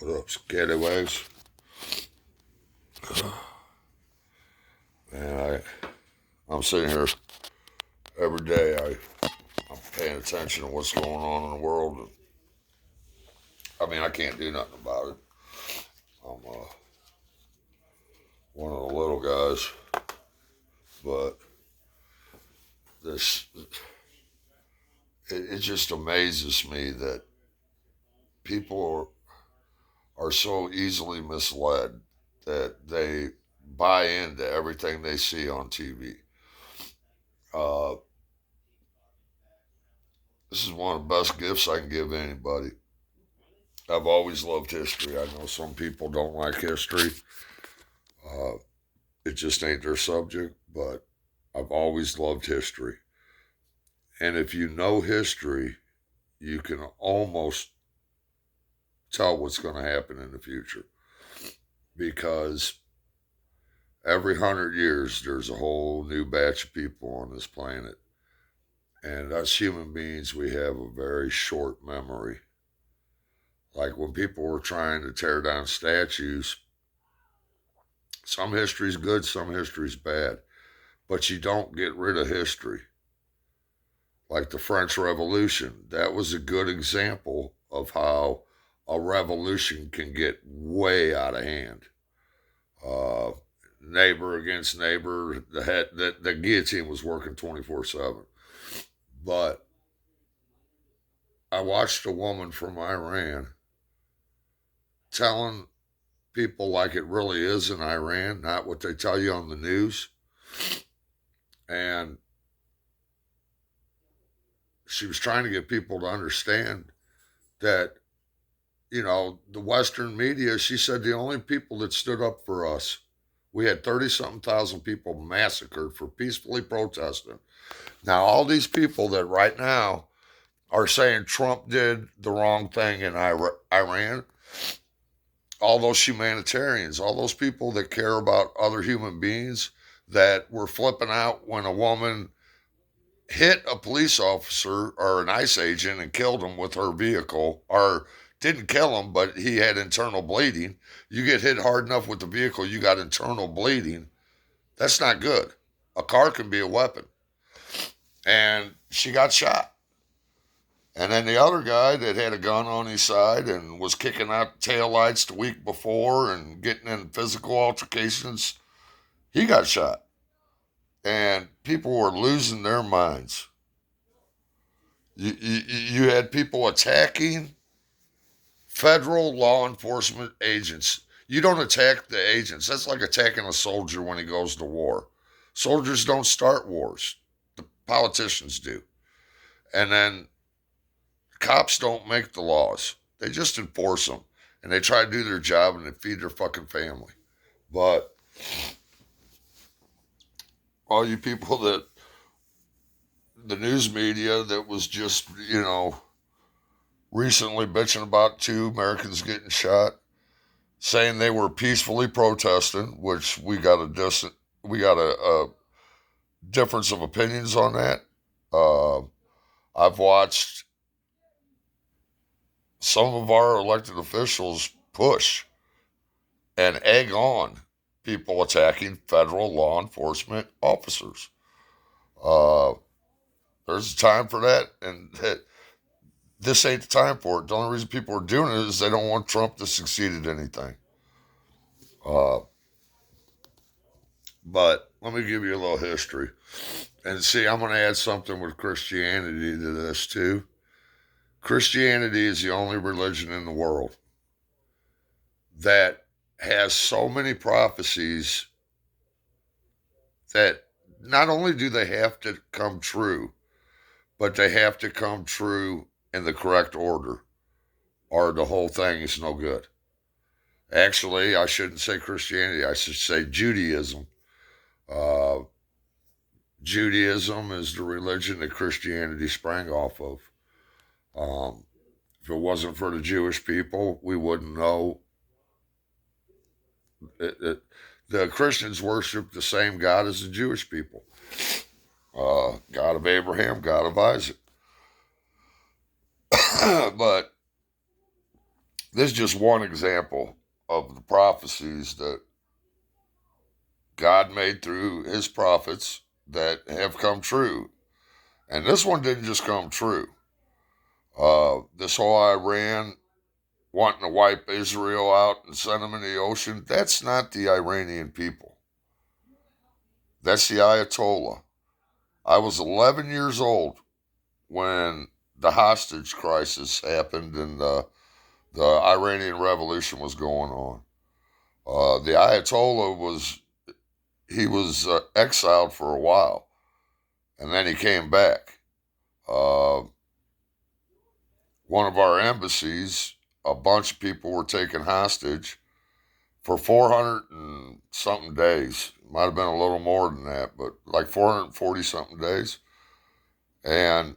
What up, scallywags? Man, I'm sitting here every day. I'm paying attention to what's going on in the world. And, I mean, I can't do nothing about it. I'm one of the little guys, but this it just amazes me that people are so easily misled that they buy into everything they see on TV. Uh, this is one of the best gifts I can give anybody. I've always loved history. I know some people don't like history. Uh, it just ain't their subject, but I've always loved history. And if you know history, you can almost tell what's going to happen in the future because every 100 years there's a whole new batch of people on this planet. And us human beings, we have a very short memory. Like when people were trying to tear down statues, some history's good, some history's bad, but you don't get rid of history. Like the French Revolution, that was a good example of how a revolution can get way out of hand. Uh, Neighbor against neighbor, the guillotine was working 24/7. But I watched a woman from Iran telling people like it really is in Iran, not what they tell you on the news. And she was trying to get people to understand that, the Western media, she said the only people that stood up for us, we had 30 something thousand people massacred for peacefully protesting. Now, all these people that right now are saying Trump did the wrong thing in Iran, all those humanitarians, all those people that care about other human beings that were flipping out when a woman hit a police officer or an ICE agent and killed him with her vehicle, or didn't kill him, but he had internal bleeding. You get hit hard enough with the vehicle, you got internal bleeding. That's not good. A car can be a weapon. And she got shot. And then the other guy that had a gun on his side and was kicking out taillights the week before and getting in physical altercations, he got shot. And people were losing their minds. You had people attacking federal law enforcement agents. You don't attack the agents. That's like attacking a soldier when he goes to war. Soldiers don't start wars. The politicians do. And then cops don't make the laws. They just enforce them. And they try to do their job and they feed their fucking family. But all you people that, the news media that was just, recently bitching about 2 Americans getting shot, saying they were peacefully protesting, which we got a difference of opinions on that. Uh, I've watched some of our elected officials push and egg on people attacking federal law enforcement officers. Uh, there's a time for that, and this ain't the time for it. The only reason people are doing it is they don't want Trump to succeed at anything. Uh, but let me give you a little history. And see, I'm going to add something with Christianity to this too. Christianity is the only religion in the world that has so many prophecies that not only do they have to come true, but they have to come true in the correct order, or the whole thing is no good. Actually, I shouldn't say Christianity, I should say Judaism. Uh, Judaism is the religion that Christianity sprang off of. If it wasn't for the Jewish people, we wouldn't know. The Christians worship the same God as the Jewish people. God of Abraham, God of Isaac. But This is just one example of the prophecies that God made through his prophets that have come true. And this one didn't just come true. This whole Iran wanting to wipe Israel out and send them in the ocean, that's not the Iranian people. That's the Ayatollah. I was 11 years old when the hostage crisis happened and the Iranian Revolution was going on. The Ayatollah was exiled for a while, and then he came back. Uh, One of our embassies, a bunch of people were taken hostage for 400 and something days. Might have been a little more than that, but like 440 something days. And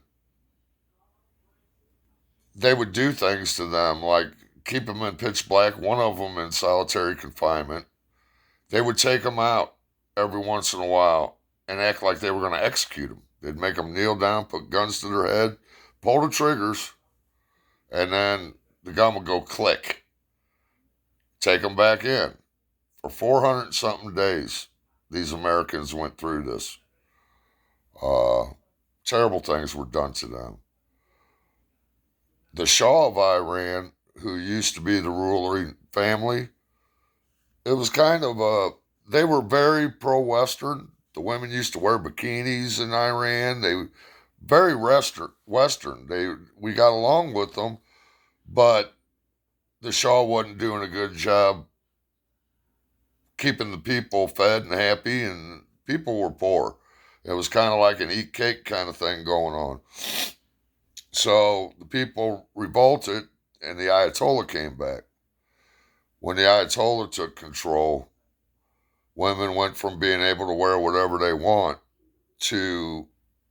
they would do things to them, like keep them in pitch black, one of them in solitary confinement. They would take them out every once in a while and act like they were going to execute them. They'd make them kneel down, put guns to their head, pull the triggers, and then the gun would go click. Take them back in. For 400 and something days, these Americans went through this. Uh, Terrible things were done to them. The Shah of Iran, who used to be the ruling family, it was kind of they were very pro-Western. The women used to wear bikinis in Iran. They very Western. We got along with them, but the Shah wasn't doing a good job keeping the people fed and happy, and people were poor. It was kind of like an eat cake kind of thing going on. So the people revolted, and the Ayatollah came back. When the Ayatollah took control, women went from being able to wear whatever they want to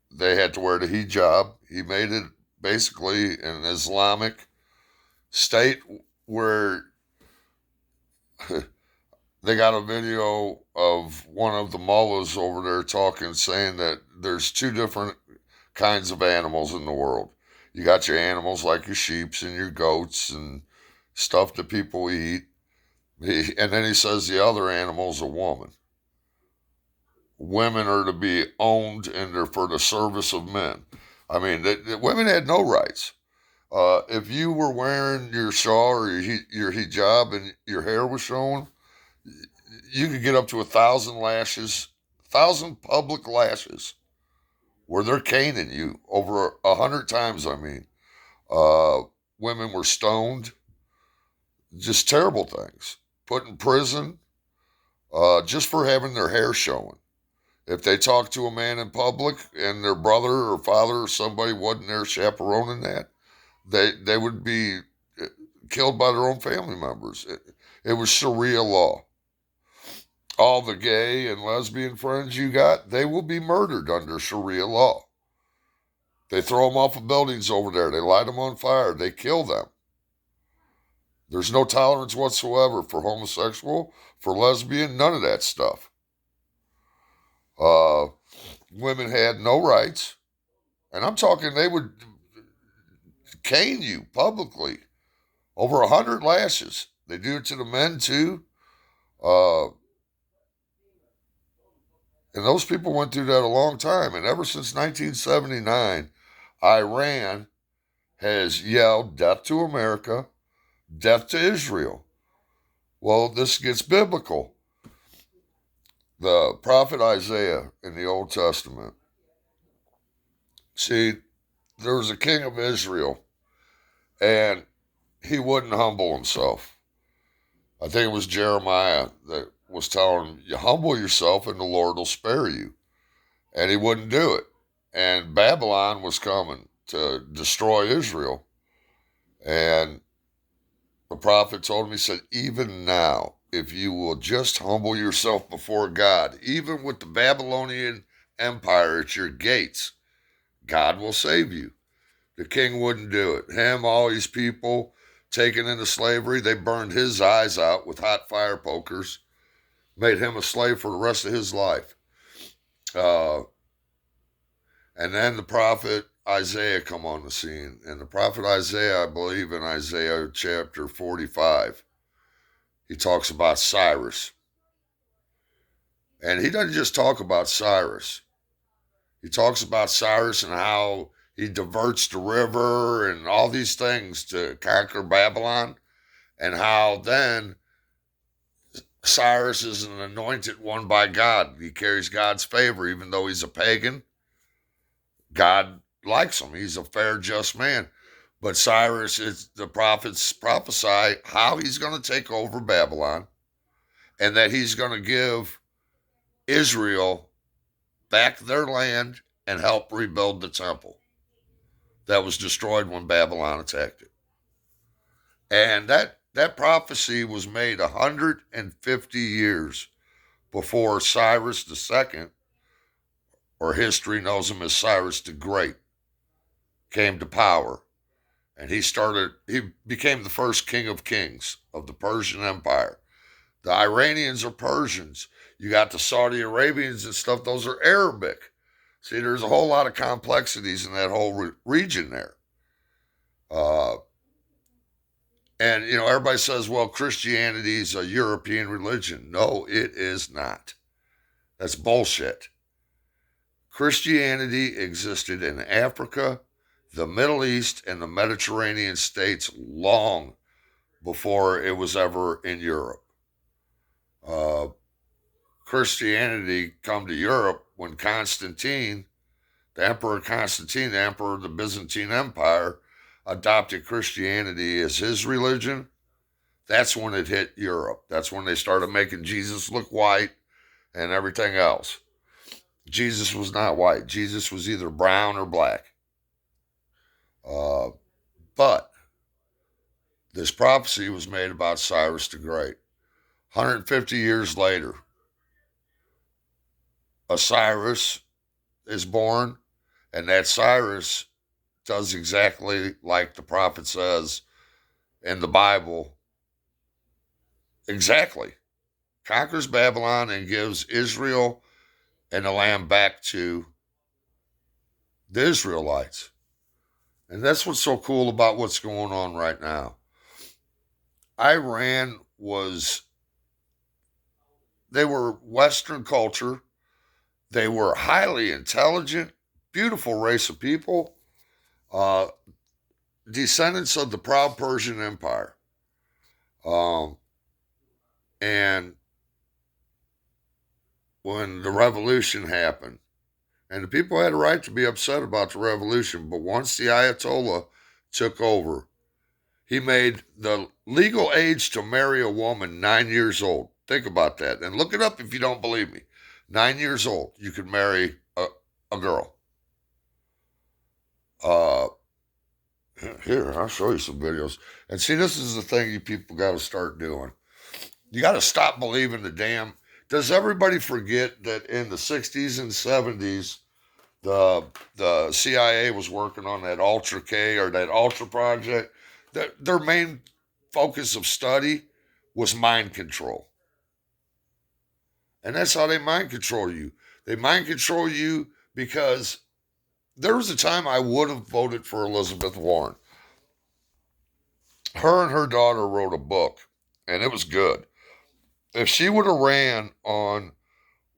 they had to wear the hijab. He made it basically an Islamic state where they got a video of one of the mullahs over there talking, saying that there's two different kinds of animals in the world. You got your animals like your sheeps and your goats and stuff that people eat. And then he says the other animal's a woman. Women are to be owned and they're for the service of men. I mean, women had no rights. If you were wearing your shawl or your hijab and your hair was showing, you could get up to 1,000 lashes, 1,000 public lashes, where they're caning you over 100 times. I mean, uh, women were stoned, just terrible things, put in prison, just for having their hair showing. If they talked to a man in public and their brother or father or somebody wasn't there chaperoning that, they would be killed by their own family members. It was Sharia law. All the gay and lesbian friends you got, they will be murdered under Sharia law. They throw them off of buildings over there. They light them on fire. They kill them. There's no tolerance whatsoever for homosexual, for lesbian, none of that stuff. Uh, Women had no rights. And I'm talking they would cane you publicly. Over 100 lashes. They do it to the men too. Uh, and those people went through that a long time. And ever since 1979, Iran has yelled death to America, death to Israel. Well, this gets biblical. The prophet Isaiah in the Old Testament. See, there was a king of Israel, and he wouldn't humble himself. I think it was Jeremiah that was telling him, you humble yourself and the Lord will spare you. And he wouldn't do it. And Babylon was coming to destroy Israel. And the prophet told him, he said, even now, if you will just humble yourself before God, even with the Babylonian Empire at your gates, God will save you. The king wouldn't do it. Him, all these people taken into slavery, they burned his eyes out with hot fire pokers, made him a slave for the rest of his life. And then the prophet Isaiah come on the scene. And the prophet Isaiah, I believe in Isaiah chapter 45, he talks about Cyrus. And he doesn't just talk about Cyrus. He talks about Cyrus and how he diverts the river and all these things to conquer Babylon, and how then Cyrus is an anointed one by God. He carries God's favor, even though he's a pagan. God likes him. He's a fair, just man. But Cyrus, the prophets prophesy how he's going to take over Babylon and that he's going to give Israel back their land and help rebuild the temple that was destroyed when Babylon attacked it. And that prophecy was made 150 years before Cyrus II, or history knows him as Cyrus the Great, came to power. And he became the first king of kings of the Persian Empire. The Iranians are Persians. You got the Saudi Arabians and stuff, those are Arabic. See, there's a whole lot of complexities in that whole region there. And, everybody says, well, Christianity is a European religion. No, it is not. That's bullshit. Christianity existed in Africa, the Middle East, and the Mediterranean states long before it was ever in Europe. Christianity come to Europe when Constantine, the Emperor Constantine, the Emperor of the Byzantine Empire, adopted Christianity as his religion. That's when it hit Europe. That's when they started making Jesus look white and everything else. Jesus was not white. Jesus was either brown or black. But this prophecy was made about Cyrus the Great. 150 years later, a Cyrus is born, and that Cyrus does exactly like the prophet says in the Bible. Exactly. Conquers Babylon and gives Israel and the land back to the Israelites. And that's what's so cool about what's going on right now. Iran they were Western culture. They were highly intelligent, beautiful race of people, descendants of the proud Persian Empire. And when the revolution happened, and the people had a right to be upset about the revolution, but once the Ayatollah took over, he made the legal age to marry a woman 9 years old. Think about that. And look it up if you don't believe me. 9 years old, you could marry a girl. Here, I'll show you some videos. And see, this is the thing you people got to start doing. You got to stop believing the damn. Does everybody forget that in the 60s and 70s, the CIA was working on that Ultra K or that Ultra Project? Their main focus of study was mind control. And that's how they mind control you. They mind control you because there was a time I would have voted for Elizabeth Warren. Her and her daughter wrote a book, and it was good. If she would have ran on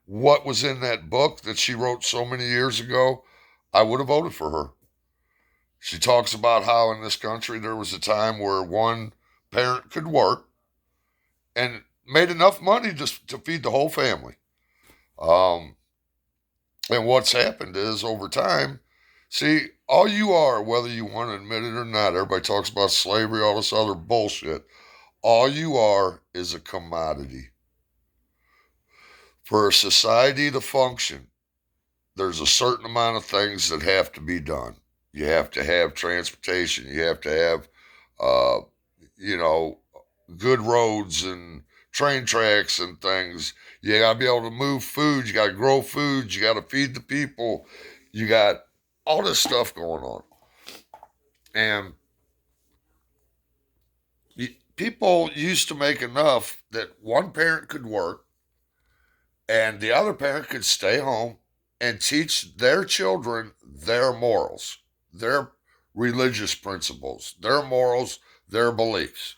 what was in that book that she wrote so many years ago, I would have voted for her. She talks about how in this country there was a time where one parent could work and made enough money just to feed the whole family. And what's happened is over time, see, all you are, whether you want to admit it or not, everybody talks about slavery, all this other bullshit. All you are is a commodity. For a society to function, there's a certain amount of things that have to be done. You have to have transportation. You have to have, good roads and train tracks and things. You got to be able to move food. You got to grow food. You got to feed the people. You got all this stuff going on. And people used to make enough that one parent could work and the other parent could stay home and teach their children their morals. their religious principles, their morals, their beliefs.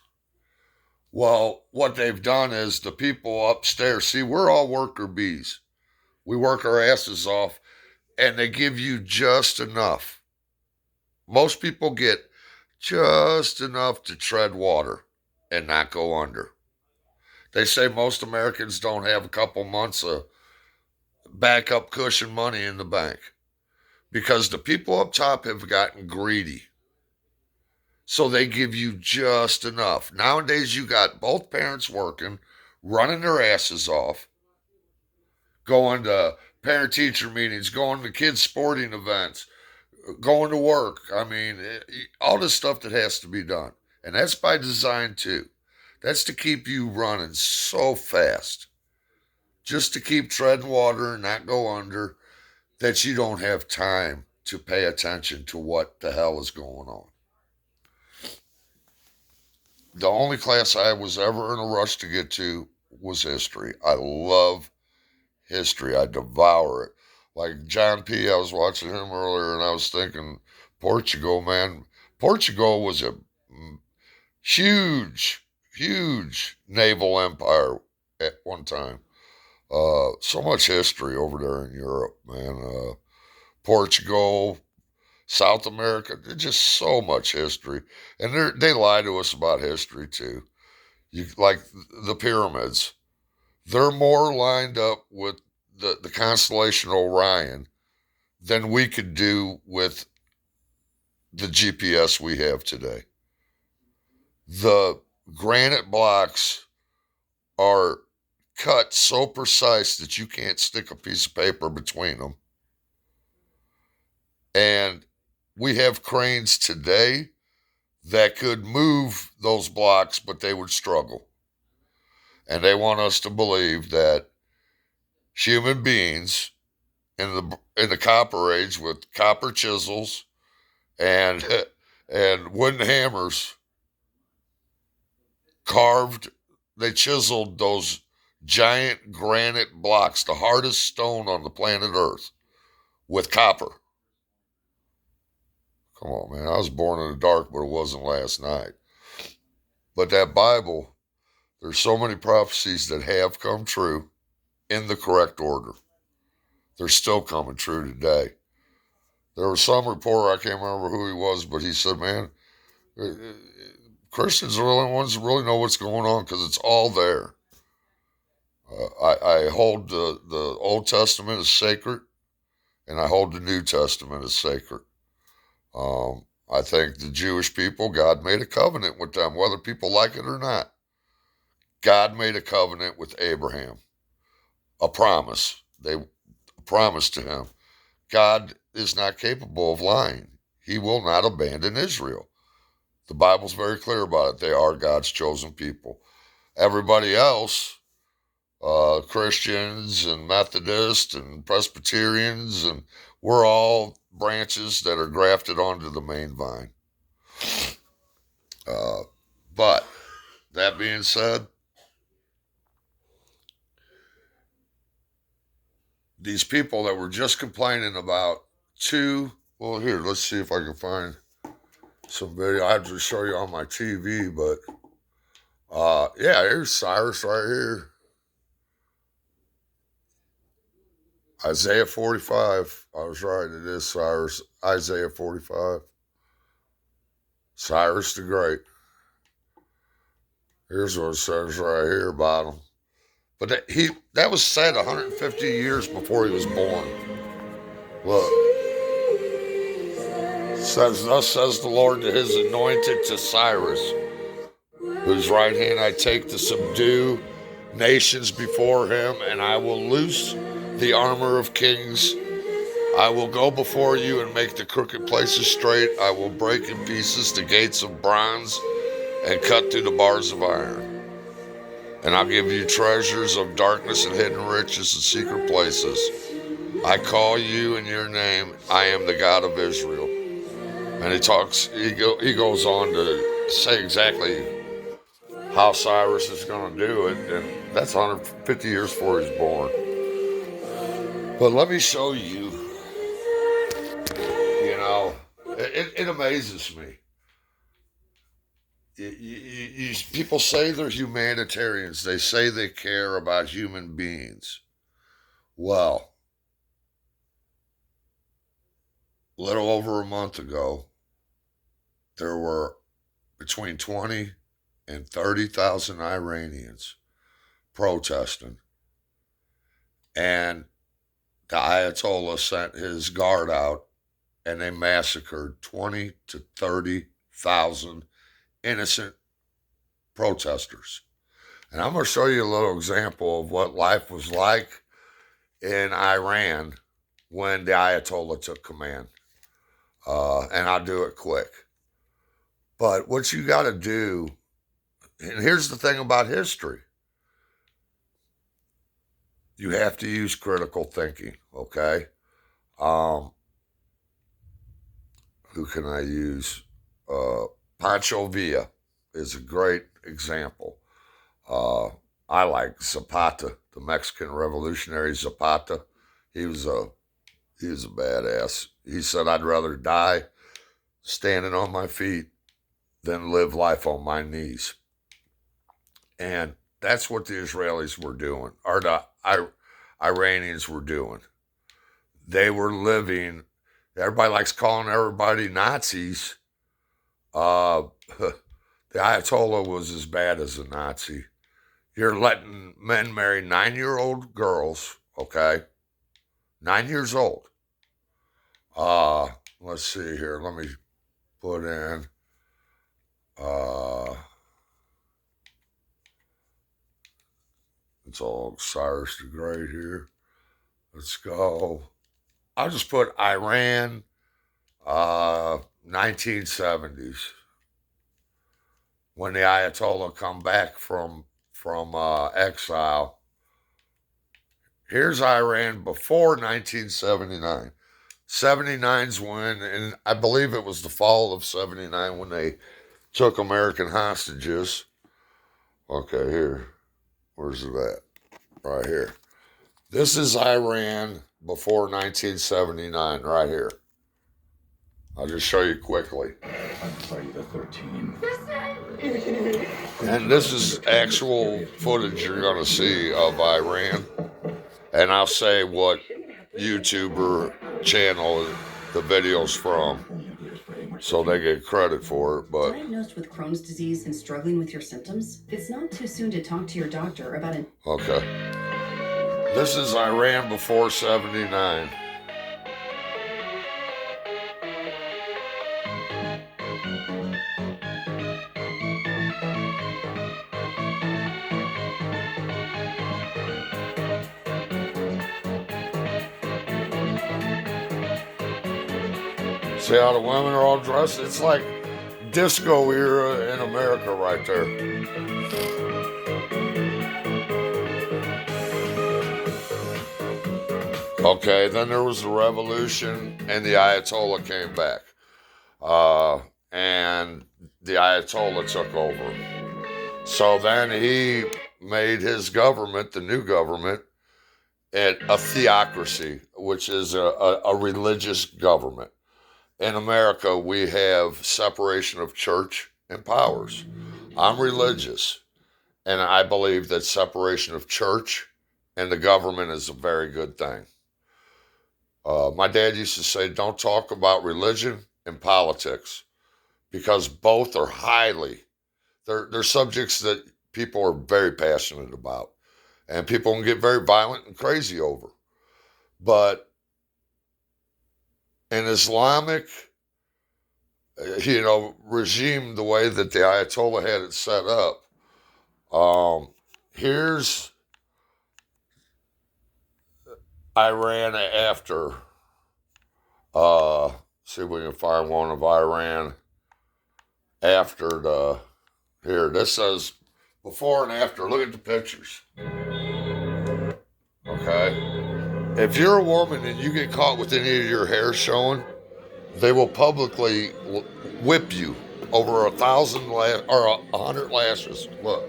Well, what they've done is the people upstairs, see, we're all worker bees. We work our asses off, and they give you just enough. Most people get just enough to tread water and not go under. They say most Americans don't have a couple months of backup cushion money in the bank because the people up top have gotten greedy. So they give you just enough. Nowadays, you got both parents working, running their asses off, going to parent teacher meetings, going to kids' sporting events, going to work. I mean, all this stuff that has to be done. And that's by design, too. That's to keep you running so fast, just to keep treading water and not go under, that you don't have time to pay attention to what the hell is going on. The only class I was ever in a rush to get to was history. I love history. I devour it. Like John P., I was watching him earlier and I was thinking, Portugal, man. Portugal was a huge, huge naval empire at one time. So much history over there in Europe, man. Portugal, South America, just so much history. And they lie to us about history too. Like the pyramids. They're more lined up with the constellation Orion than we could do with the GPS we have today. The granite blocks are cut so precise that you can't stick a piece of paper between them. And we have cranes today that could move those blocks, but they would struggle. And they want us to believe that human beings in the copper age with copper chisels and and wooden hammers they chiseled those giant granite blocks, the hardest stone on the planet Earth, with copper. Come on, man. I was born in the dark, but it wasn't last night. But that Bible, there's so many prophecies that have come true in the correct order. They're still coming true today. There was some reporter, I can't remember who he was, but he said, man, Christians are the only ones that really know what's going on because it's all there. I hold the Old Testament as sacred, and I hold the New Testament as sacred. I think the Jewish people, God made a covenant with them, whether people like it or not. God made a covenant with Abraham, a promise. They promised to him. God is not capable of lying. He will not abandon Israel. The Bible's very clear about it. They are God's chosen people. Everybody else, Christians and Methodists and Presbyterians, and we're all branches that are grafted onto the main vine. But that being said, these people that were just complaining about well, here, let's see if I can find some video. I have to show you on my TV, but yeah, here's Cyrus right here. Isaiah 45. I was right, it is Cyrus. Isaiah 45. Cyrus the Great. Here's what it says right here about him. But that was said 150 years before he was born. Look. It says, thus says the Lord to his anointed, to Cyrus, whose right hand I take to subdue nations before him, and I will loose the armor of kings. I will go before you and make the crooked places straight. I will break in pieces the gates of bronze and cut through the bars of iron. And I'll give you treasures of darkness and hidden riches and secret places. I call you in your name. I am the God of Israel. And he goes on to say exactly how Cyrus is going to do it. And that's 150 years before he's born. But let me show you, it amazes me. People say they're humanitarians. They say they care about human beings. Well, a little over a month ago, there were between 20 and 30,000 Iranians protesting, and the Ayatollah sent his guard out, and they massacred 20 to 30,000 innocent protesters. And I'm going to show you a little example of what life was like in Iran when the Ayatollah took command. And I'll do it quick. But what you got to do, and here's the thing about history, you have to use critical thinking, okay? Who can I use? Pancho Villa is a great example. I like Zapata, the Mexican revolutionary Zapata. He was a badass. He said, I'd rather die standing on my feet than live life on my knees. And that's what the Israelis were doing, or the Iranians were doing. They were living, everybody likes calling everybody Nazis. The Ayatollah was as bad as a Nazi. You're letting men marry 9-year-old girls, okay? 9 years old. Let's see here. Let me put in, it's all Cyrus the Great here. Let's go. I'll just put Iran, 1970s. When the Ayatollah come back from exile. Here's Iran before 1979. 79's when, and I believe it was the fall of 79 when they took American hostages. Okay, here. Where's it at? Right here. This is Iran before 1979, right here. I'll just show you quickly. I'm sorry, the 13. And this is actual footage you're going to see of Iran. And I'll say what YouTuber channel the video's from, so they get credit for it. But diagnosed with Crohn's disease and struggling with your symptoms, it's not too soon to talk to your doctor about it. Okay. This is Iran before 79. See how the women are all dressed? It's like disco era in America right there. Okay, then there was the revolution and the Ayatollah came back. And the Ayatollah took over. So then he made his government, the new government, a theocracy, which is a religious government. In America, we have separation of church and powers. I'm religious, and I believe that separation of church and the government is a very good thing. My dad used to say, don't talk about religion and politics, because both are they're subjects that people are very passionate about, and people can get very violent and crazy over. But an Islamic, regime, the way that the Ayatollah had it set up, here's Iran after. See if we can find one of Iran after here. This says before and after. Look at the pictures. Okay. If you're a woman and you get caught with any of your hair showing, they will publicly whip you over 1,000 or 100 lashes. Look.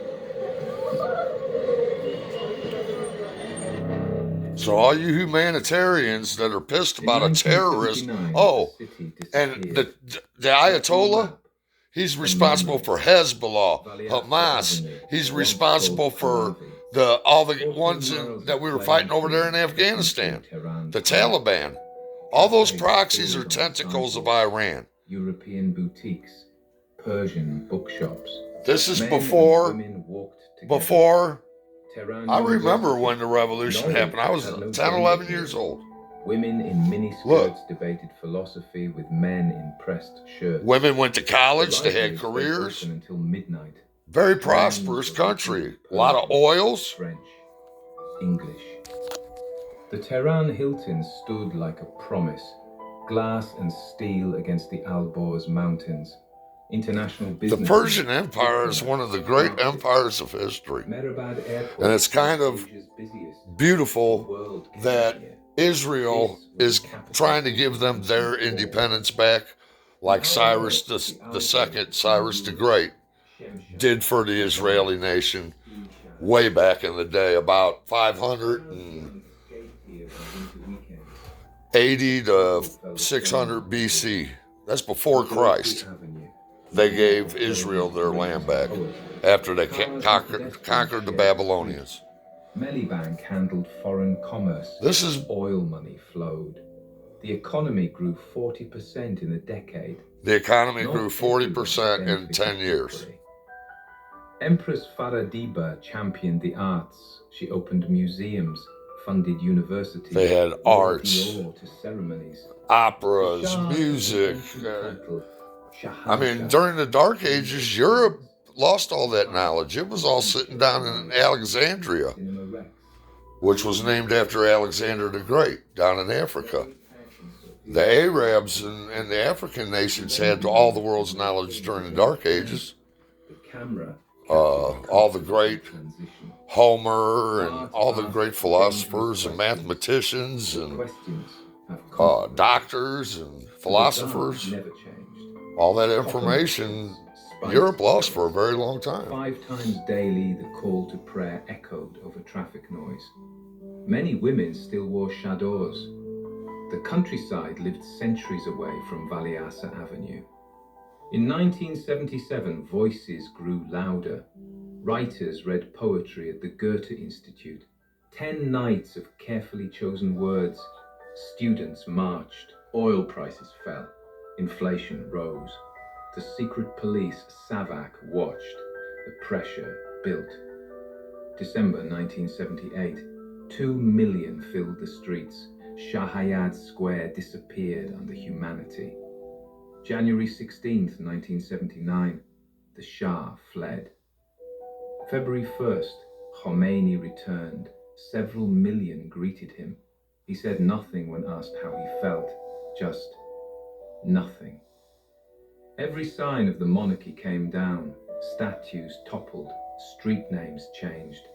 So all you humanitarians that are pissed about a terrorist, oh, and the Ayatollah, he's responsible for Hezbollah, Hamas. He's responsible for all the ones that we were fighting over there in Afghanistan, the Taliban. All those proxies are tentacles of Iran. European boutiques, Persian bookshops. This is Men before and women walked together. Tehran I remember University. when the revolution happened. I was 10, 11 years old. Women in miniskirts debated philosophy with men in pressed shirts. Women went to college. The They had libraries stayed careers. open until midnight. Very prosperous country. A lot of oils. French, English. The Tehran Hilton stood like a promise, glass and steel against the Alborz mountains. International business. The Persian Empire is one of the great empires of history. Mehrabad Airport, And it's kind of Asia's busiest. beautiful that Israel is trying to give them their independence back, like Cyrus the Second, Cyrus the Great, did for the Israeli nation way back in the day, about 580 to 600 BC. That's before Christ. They gave Israel their land back after they conquered the Babylonians. Bank handled foreign commerce. This is Oil money flowed. The economy grew 40% in a decade. the economy grew 40% in 10 years. Empress Faradiba championed the arts. She opened museums, funded universities. They had arts, to ceremonies. operas, music. I mean, during the Dark Ages, Europe lost all that knowledge. It was all sitting down in Alexandria, which was named after Alexander the Great, down in Africa. The Arabs and the African nations had all the world's knowledge during the Dark Ages. All the great Homer and all the great philosophers and mathematicians and doctors and philosophers. All that information Europe lost for a very long time. 5 times daily, the call to prayer echoed over traffic noise. Many women still wore chadors. The countryside lived centuries away from Valiasa Avenue. In 1977, voices grew louder. Writers read poetry at the Goethe Institute. 10 nights of carefully chosen words. Students marched. Oil prices fell. Inflation rose. The secret police, SAVAK, watched. The pressure built. December 1978. 2 million filled the streets. Shahayad Square disappeared under humanity. January 16th, 1979. The Shah fled. February 1st, Khomeini returned. Several million greeted him. He said nothing when asked how he felt. Just nothing. Every sign of the monarchy came down. Statues toppled. Street names changed.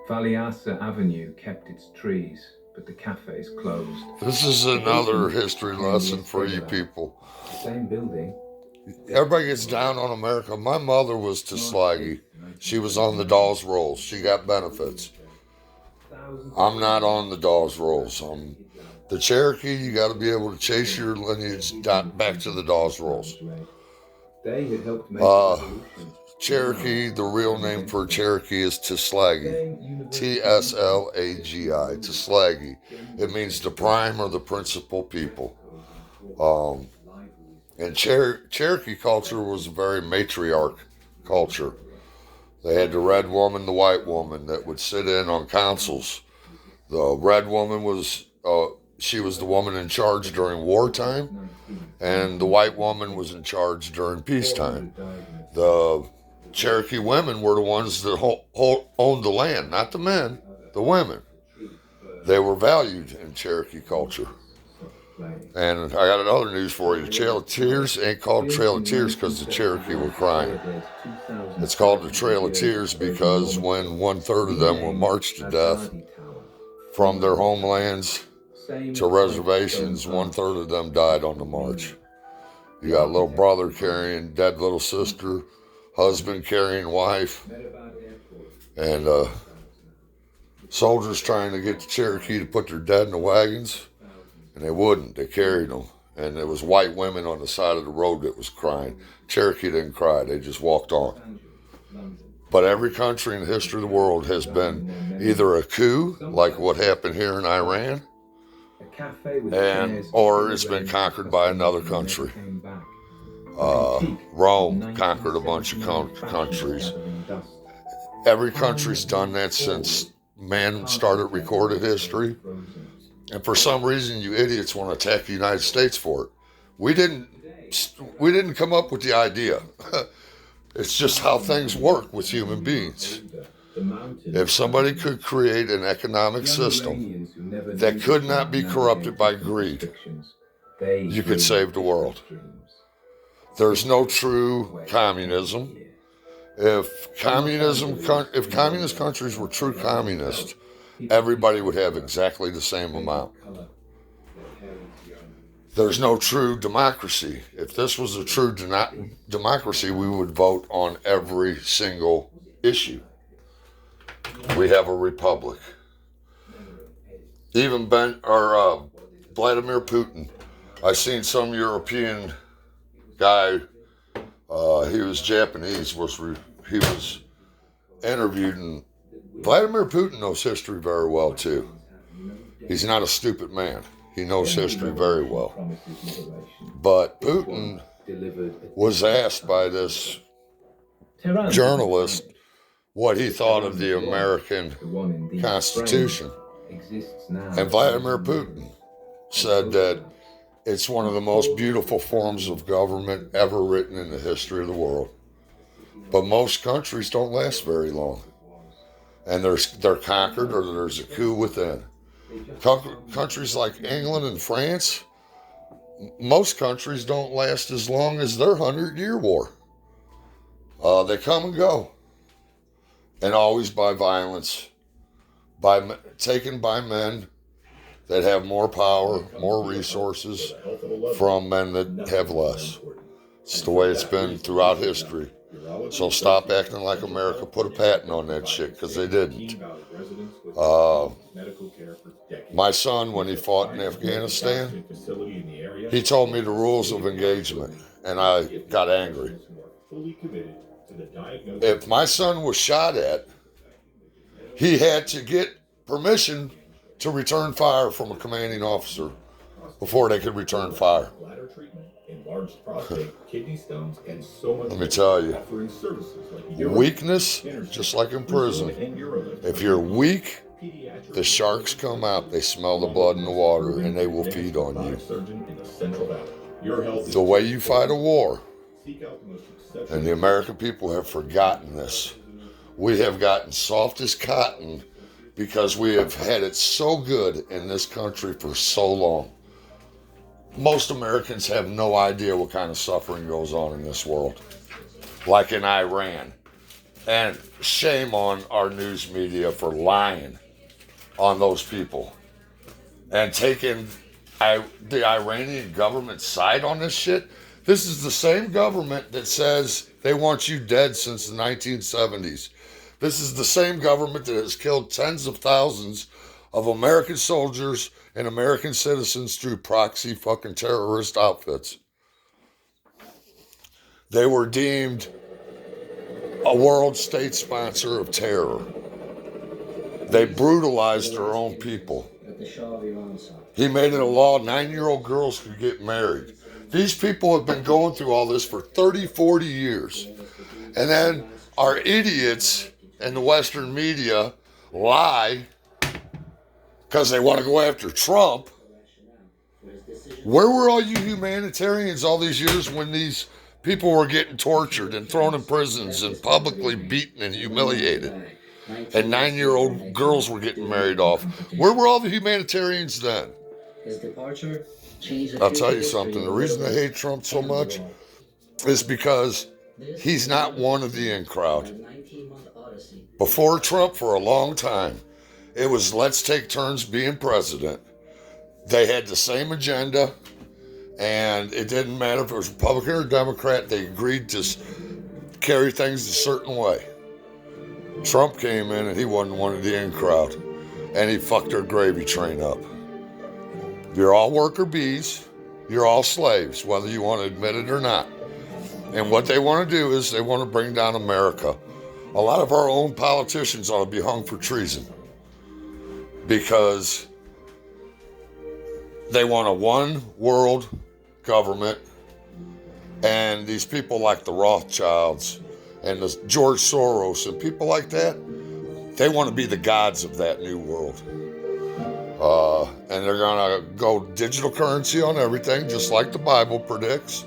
Valiasa Avenue kept its trees, but the cafes closed. This is another history lesson for you people. Same building. Everybody gets down on America. My mother was Tuslagi. She was on the Dawes Rolls. She got benefits. I'm not on the Dawes Rolls. The Cherokee, you got to be able to chase your lineage back to the Dawes Rolls. They had helped make the revolution. Cherokee, the real name for Cherokee is Tuslagi. T-S-L-A-G-I. Tuslagi. It means the prime or the principal people. And Cherokee culture was a very matriarch culture. They had the red woman, the white woman that would sit in on councils. The red woman was, she was the woman in charge during wartime, and the white woman was in charge during peacetime. The Cherokee women were the ones that owned the land, not the men, the women. They were valued in Cherokee culture. And I got another news for you. The Trail of Tears ain't called Trail of Tears because the Cherokee were crying. It's called the Trail of Tears because when 1/3 of them were marched to death from their homelands to reservations, 1/3 of them died on the march. You got little brother carrying dead little sister, husband carrying wife, and Soldiers trying to get the Cherokee to put their dead in the wagons, and they wouldn't. They carried them. And there was white women on the side of the road that was crying. Cherokee didn't cry. They just walked on. But every country in the history of the world has been either a coup, like what happened here in Iran, or it's been conquered by another country. Rome conquered a bunch of countries. Every country's done that since man started recorded history. And for some reason, you idiots want to attack the United States for it. We didn't come up with the idea. It's just how things work with human beings. If somebody could create an economic system that could not be corrupted by greed, you could save the world. There's no true communism. If communist countries were true communist, everybody would have exactly the same amount. There's no true democracy. If this was a true democracy, we would vote on every single issue. We have a republic. Even Vladimir Putin. I seen some European guy. He was Japanese. He was interviewed, and Vladimir Putin knows history very well too. He's not a stupid man. He knows history very well. But Putin was asked by this journalist what he thought of the American Constitution. And Vladimir Putin said that it's one of the most beautiful forms of government ever written in the history of the world. But most countries don't last very long. And they're conquered, or there's a coup within. Countries like England and France, most countries don't last as long as their 100-year war. They come and go. And always by violence, taken by men that have more power, more resources from men that have less. It's the way it's been throughout history. So stop acting like America put a patent on that shit, because they didn't. My son, when he fought in Afghanistan, he told me the rules of engagement, and I got angry. If my son was shot at, he had to get permission to return fire from a commanding officer before they could return fire. Let me tell you, weakness, just like in prison, if you're weak, the sharks come out, they smell the blood in the water, and they will feed on you. The way you fight a war, and the American people have forgotten this. We have gotten soft as cotton because we have had it so good in this country for so long. Most Americans have no idea what kind of suffering goes on in this world, like in Iran. And shame on our news media for lying on those people and taking the Iranian government's side on this shit. This is the same government that says they want you dead since the 1970s. This is the same government that has killed tens of thousands of American soldiers and American citizens through proxy fucking terrorist outfits. They were deemed a world state sponsor of terror. They brutalized their own people. He made it a law 9-year-old girls could get married. These people have been going through all this for 30, 40 years. And then our idiots in the Western media lie because they want to go after Trump. Where were all you humanitarians all these years when these people were getting tortured and thrown in prisons and publicly beaten and humiliated? And 9-year-old girls were getting married off. Where were all the humanitarians then? I'll tell you something. The reason I hate Trump so much is because he's not one of the in crowd. Before Trump, for a long time, it was let's take turns being president. They had the same agenda, and it didn't matter if it was Republican or Democrat. They agreed to carry things a certain way. Trump came in, and he wasn't one of the in crowd. and he fucked their gravy train up. You're all worker bees. You're all slaves, whether you want to admit it or not. And what they want to do is they want to bring down America. A lot of our own politicians ought to be hung for treason because they want a one world government, and these people like the Rothschilds and the George Soros and people like that, they want to be the gods of that new world. And they're going to go digital currency on everything, just like the Bible predicts.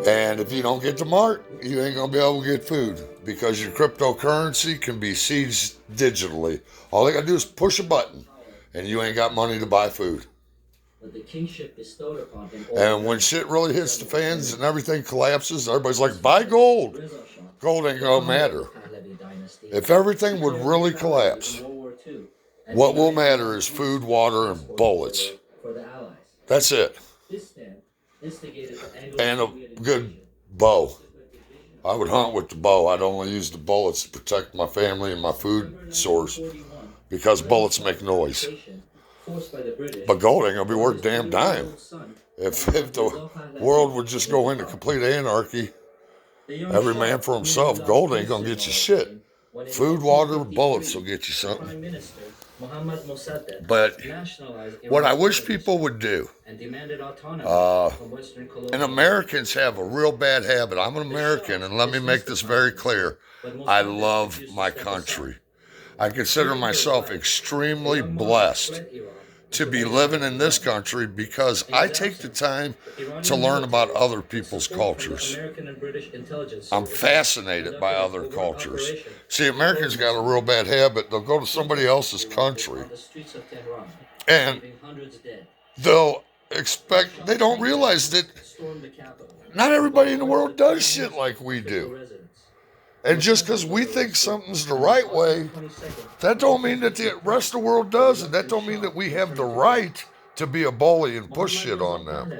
And if you don't get the mark, you ain't going to be able to get food because your cryptocurrency can be seized digitally. All they got to do is push a button and you ain't got money to buy food. The kingship bestowed upon him. And when shit really hits the fans and everything collapses, everybody's like, buy gold. Gold ain't going to matter. If everything would really collapse, what will matter is food, water, and bullets. That's it. And a good bow. I would hunt with the bow. I'd only use the bullets to protect my family and my food source because bullets make noise. But gold ain't going to be worth a damn dime. If the world would just go into complete anarchy, every man for himself, gold ain't going to get you shit. Food, water, bullets will get you something. But what I wish people would do, and Americans have a real bad habit. I'm an American, and let me make this very clear. I love my country. I consider myself extremely blessed to be living in this country because I take the time to learn about other people's cultures. I'm fascinated by other cultures. See, Americans got a real bad habit. They'll go to somebody else's country and they'll expect, they don't realize that not everybody in the world does shit like we do. And just because we think something's the right way, that don't mean that the rest of the world does, and that don't mean that we have the right to be a bully and push shit on them.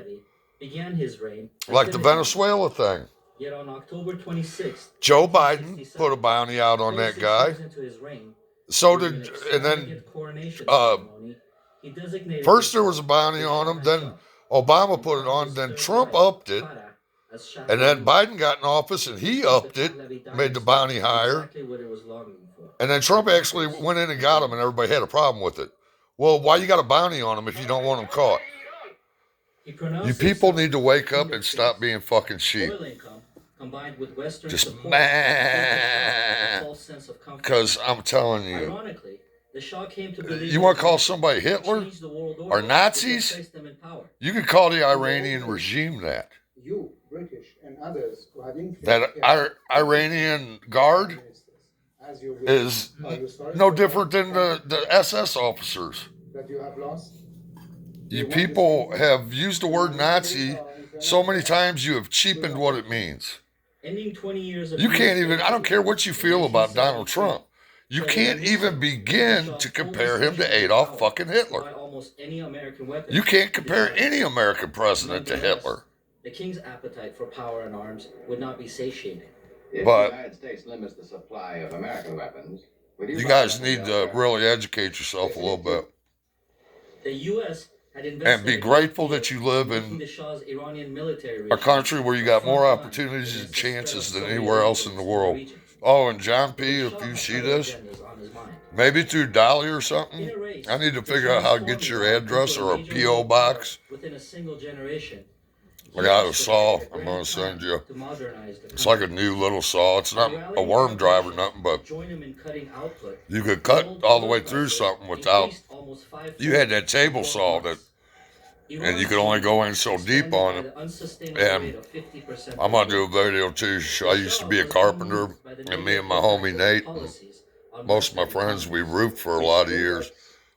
Like the Venezuela thing. Joe Biden put a bounty out on that guy. So did, and then first there was a bounty on him, then Obama put it on, then Trump upped it. And then Biden got in office and he upped it, made the bounty higher. And then Trump actually went in and got him and everybody had a problem with it. Well, why you got a bounty on him if you don't want him caught? You people need to wake up and stop being fucking sheep. Just man. Because I'm telling you, you want to call somebody Hitler or Nazis? You can call the Iranian regime that. You, British, and others who have influenced That Iranian guard is no different than the SS officers. that you have lost. You people have used the word Nazi so many times you have cheapened what it means. You can't even, I don't care what you feel about Donald Trump. You can't even begin to compare him to Adolf fucking Hitler. You can't compare any American president to Hitler. The king's appetite for power and arms would not be satiated. If But the United States limits the supply of American weapons, you guys need to really educate yourself a little bit. The U.S. had invested And be grateful that you live in the Shah's Iranian military a country where you got more opportunities and chances than anywhere else in the world. Oh, and John P., if you see this, maybe through Dolly or something, I need to figure out how to get your address or a P.O. box. Within a single generation, I got a saw I'm going to send you. It's like a new little saw. It's not a worm drive or nothing, but you could cut all the way through something without, you had that table saw that, and you could only go in so deep on it. And I'm going to do a video too. I used to be a carpenter, and me and my homie Nate, and most of my friends, we roofed for a lot of years.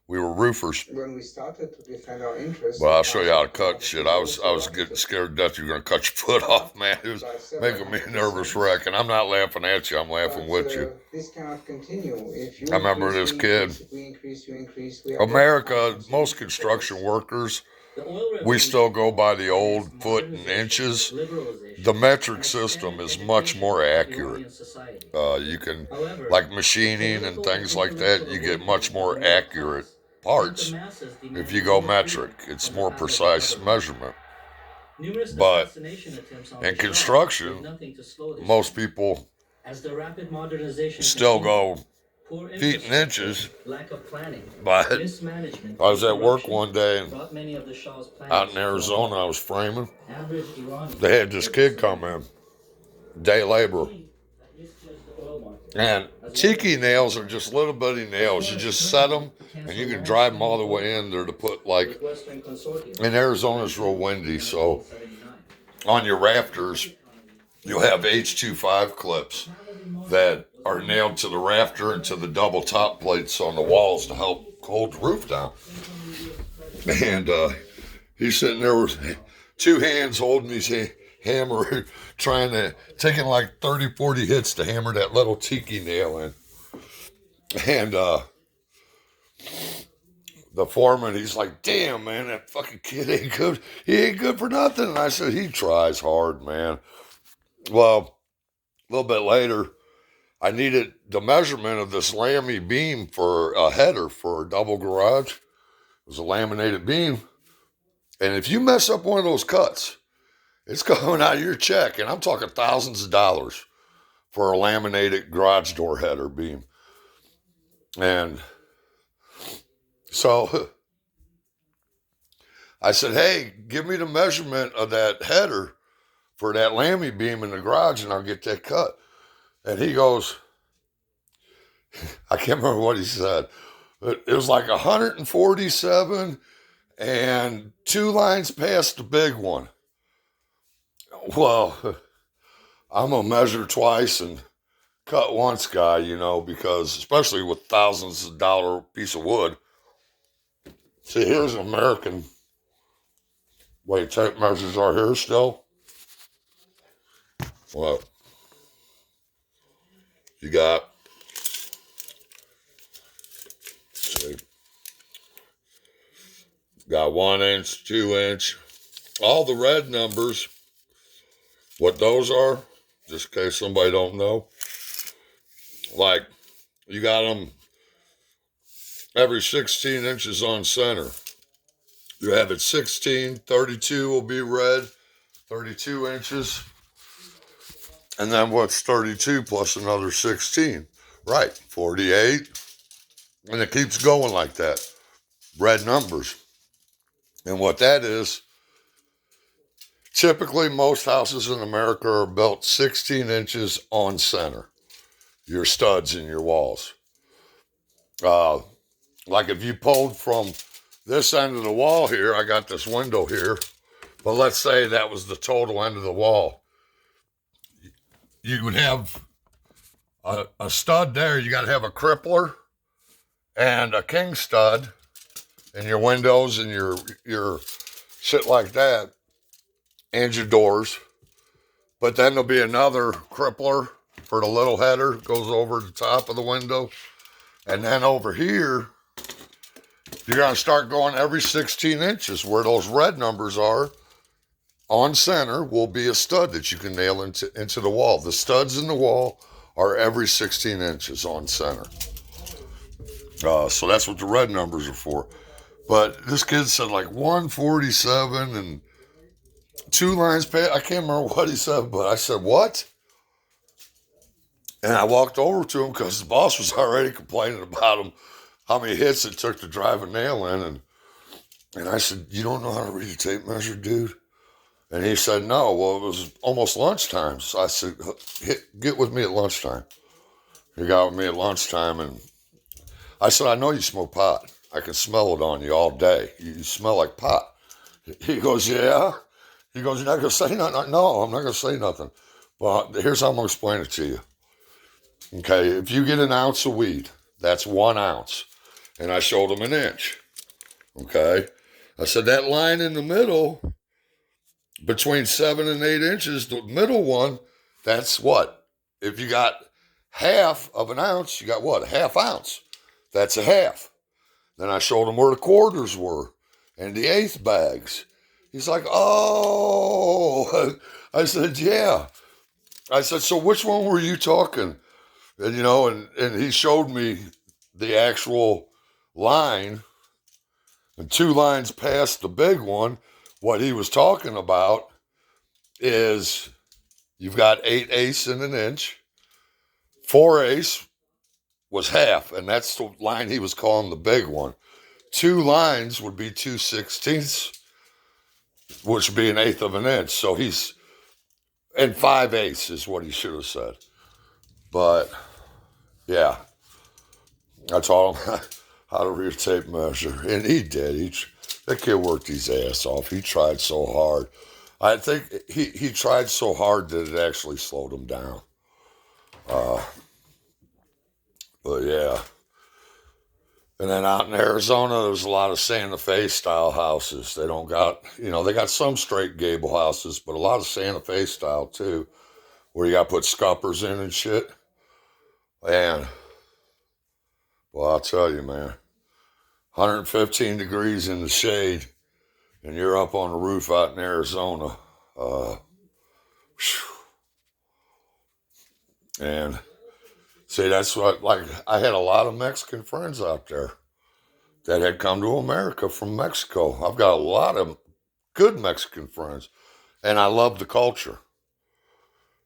We were roofers. When we started to defend our interests, Well, I'll show you how to cut shit. I was getting scared to death you were going to cut your foot off, man. It was making me a nervous wreck. And I'm not laughing at you. I'm laughing with you. This cannot continue. If you I remember this kid. we increase, America, most construction workers we still go by the old foot and inches. The metric system is much more accurate. You can, like machining and things like that, you get much more accurate parts if you go metric. It's more precise measurement. But in construction, most people still go feet and inches. But I was at work one day and out in Arizona, I was framing. They had this kid come in, day labor. And tiki nails are just little bitty nails. You just set them and you can drive them all the way in there to put, like, in Arizona it's real windy, so on your rafters you'll have H25 clips that are nailed to the rafter and to the double top plates on the walls to help hold the roof down. And he's sitting there with two hands holding his hammer, taking like 30, 40 hits to hammer that little tiki nail in. And the foreman, he's like, damn, man, that fucking kid ain't good. He ain't good for nothing. And I said, he tries hard, man. Well, a little bit later, I needed the measurement of this Lamy beam for a header for a double garage. It was a laminated beam. And if you mess up one of those cuts, it's going out of your check. And I'm talking thousands of dollars for a laminated garage door header beam. And so I said, hey, give me the measurement of that header for that Lamy beam in the garage and I'll get that cut. And he goes, I can't remember what he said. It was like 147 and 2 lines past the big one. Well, I'm a measure twice and cut once guy, because especially with thousands of dollar piece of wood. See, here's an American. Wait, tape measures are here still? What? You got, see, got 1 inch, 2 inch, all the red numbers. What those are, just in case somebody don't know, like you got them every 16 inches on center. You have it 16, 32 will be red, 32 inches. And then what's 32 plus another 16? Right, 48. And it keeps going like that. Red numbers. And what that is, typically most houses in America are built 16 inches on center. Your studs in your walls. Like if you pulled from this end of the wall here, I got this window here, but let's say that was the total end of the wall. You would have a stud there. You got to have a crippler and a king stud in your windows and your shit like that and your doors. But then there'll be another crippler for the little header, goes over the top of the window. And then over here, you're going to start going every 16 inches where those red numbers are. On center will be a stud that you can nail into the wall. The studs in the wall are every 16 inches on center. So that's what the red numbers are for. But this kid said like 147 and 2 lines past. I can't remember what he said, but I said, what? And I walked over to him because the boss was already complaining about him, how many hits it took to drive a nail in. And I said, you don't know how to read a tape measure, dude? And he said, no. Well, it was almost lunchtime. So I said, get with me at lunchtime. He got with me at lunchtime, and I said, I know you smoke pot. I can smell it on you all day. You smell like pot. He goes, yeah? He goes, you're not going to say nothing? No, I'm not going to say nothing. Well, here's how I'm going to explain it to you. Okay, if you get an ounce of weed, that's 1 ounce. And I showed him an inch. Okay? I said, that line in the middle, between 7 and 8 inches, the middle one, that's what? If you got half of an ounce, you got what? A half ounce. That's a half. Then I showed him where the quarters were. and the eighth bags. He's like, oh. I said, yeah. I said, so which one were you talking? And, and he showed me the actual line, and 2 lines past the big one. What he was talking about is you've got 8 eighths in an inch. 4 eighths was half, and that's the line he was calling the big one. 2 lines would be 2/16, which would be an eighth of an inch. So and 5 eighths is what he should have said. But yeah, I taught him how to read a tape measure, and he did. That kid worked his ass off. He tried so hard. I think he tried so hard that it actually slowed him down. But yeah. And then out in Arizona, there's a lot of Santa Fe style houses. They don't got, they got some straight gable houses, but a lot of Santa Fe style too, where you got to put scuppers in and shit. And, well, I'll tell you, man, 115 degrees in the shade, and you're up on the roof out in Arizona. And see, that's what, like, I had a lot of Mexican friends out there that had come to America from Mexico. I've got a lot of good Mexican friends, and I love the culture.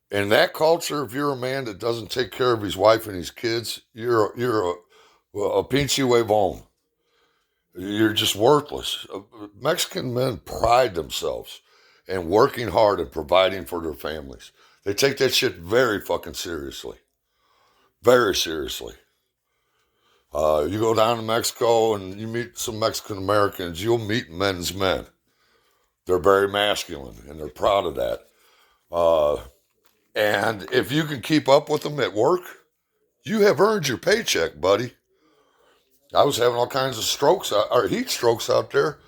In that culture, if you're a man that doesn't take care of his wife and his kids, you're a pinche huevon. You're just worthless. Mexican men pride themselves in working hard and providing for their families. They take that shit very fucking seriously. Very seriously. You go down to Mexico and you meet some Mexican Americans, you'll meet men's men. They're very masculine, and they're proud of that. And if you can keep up with them at work, you have earned your paycheck, buddy. I was having all kinds of strokes, or heat strokes out there,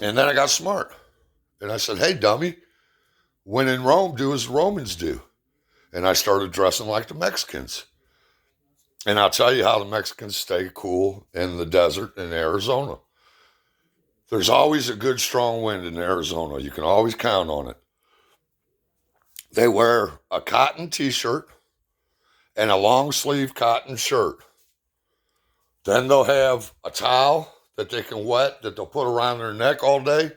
and then I got smart. And I said, hey, dummy, when in Rome, do as the Romans do. And I started dressing like the Mexicans. And I'll tell you how the Mexicans stay cool in the desert in Arizona. There's always a good, strong wind in Arizona. You can always count on it. They wear a cotton t-shirt and a long sleeve cotton shirt. Then they'll have a towel that they can wet that they'll put around their neck all day.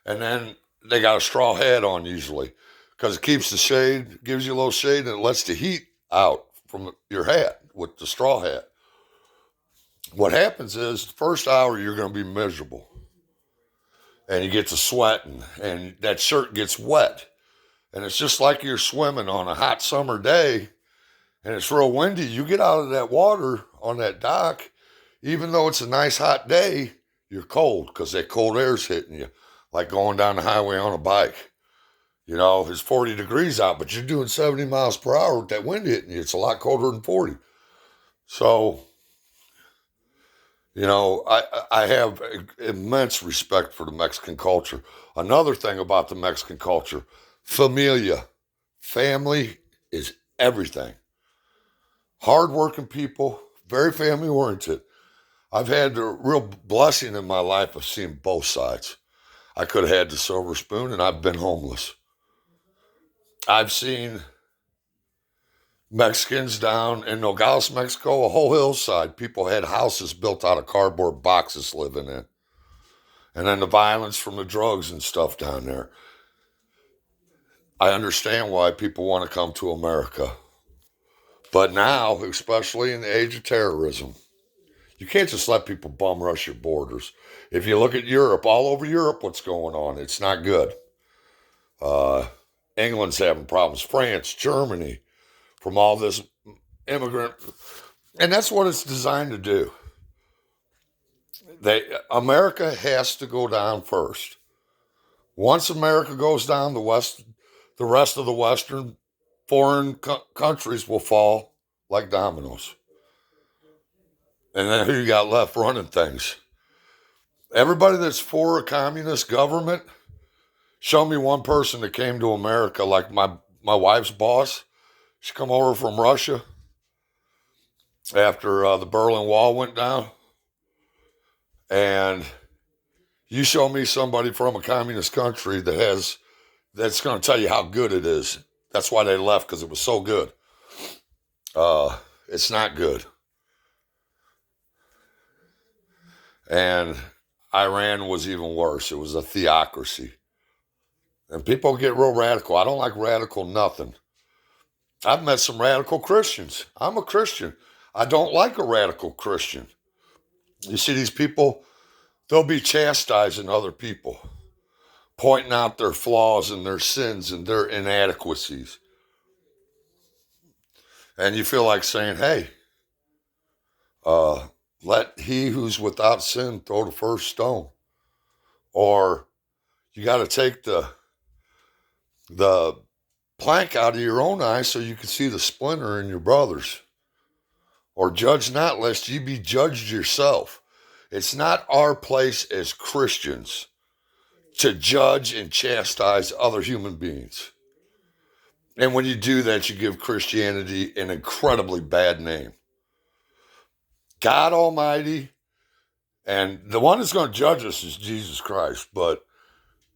And then they got a straw hat on usually because it keeps the shade, gives you a little shade, and it lets the heat out from your hat with the straw hat. What happens is the first hour you're going to be miserable. And you get to sweating, and that shirt gets wet. And it's just like you're swimming on a hot summer day, and it's real windy. You get out of that water on that dock, even though it's a nice hot day, you're cold because that cold air's hitting you, like going down the highway on a bike. It's 40 degrees out, but you're doing 70 miles per hour with that wind hitting you. It's a lot colder than 40. So, I have immense respect for the Mexican culture. Another thing about the Mexican culture, familia. Family is everything. Hardworking people, very family oriented. I've had the real blessing in my life of seeing both sides. I could have had the silver spoon and I've been homeless. I've seen Mexicans down in Nogales, Mexico, a whole hillside. People had houses built out of cardboard boxes living in. And then the violence from the drugs and stuff down there. I understand why people want to come to America. But now, especially in the age of terrorism, you can't just let people bum rush your borders. If you look at Europe, all over Europe, what's going on? It's not good. England's having problems. France, Germany, from all this immigrant. And that's what it's designed to do. America has to go down first. Once America goes down, the rest of the Western foreign countries will fall like dominoes. And then who you got left running things? Everybody that's for a communist government, show me one person that came to America, like my wife's boss. She come over from Russia after the Berlin Wall went down. And You show me somebody from a communist country that's going to tell you how good it is. That's why they left, because it was so good. It's not good. And Iran was even worse. It was a theocracy. And people get real radical. I don't like radical nothing. I've met some radical Christians. I'm a Christian. I don't like a radical Christian. You see these people, they'll be chastising other people, pointing out their flaws and their sins and their inadequacies. And you feel like saying, hey, let he who's without sin throw the first stone. Or you got to take the plank out of your own eye so you can see the splinter in your brother's. Or judge not, lest ye be judged yourself. It's not our place as Christians to judge and chastise other human beings. And when you do that, you give Christianity an incredibly bad name. God Almighty, and the one that's going to judge us is Jesus Christ, but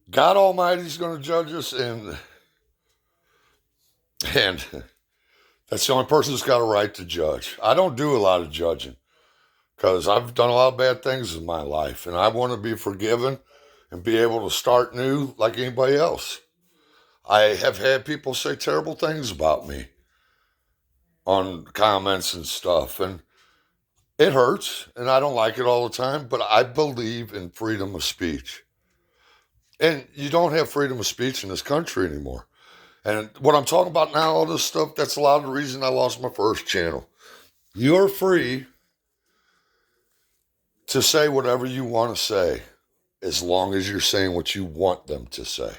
God Almighty is going to judge us, and that's the only person that's got a right to judge. I don't do a lot of judging because I've done a lot of bad things in my life, and I want to be forgiven and be able to start new like anybody else. I have had people say terrible things about me on comments and stuff, and it hurts, and I don't like it all the time, but I believe in freedom of speech. And you don't have freedom of speech in this country anymore. And what I'm talking about now, all this stuff, that's a lot of the reason I lost my first channel. You're free to say whatever you want to say, as long as you're saying what you want them to say.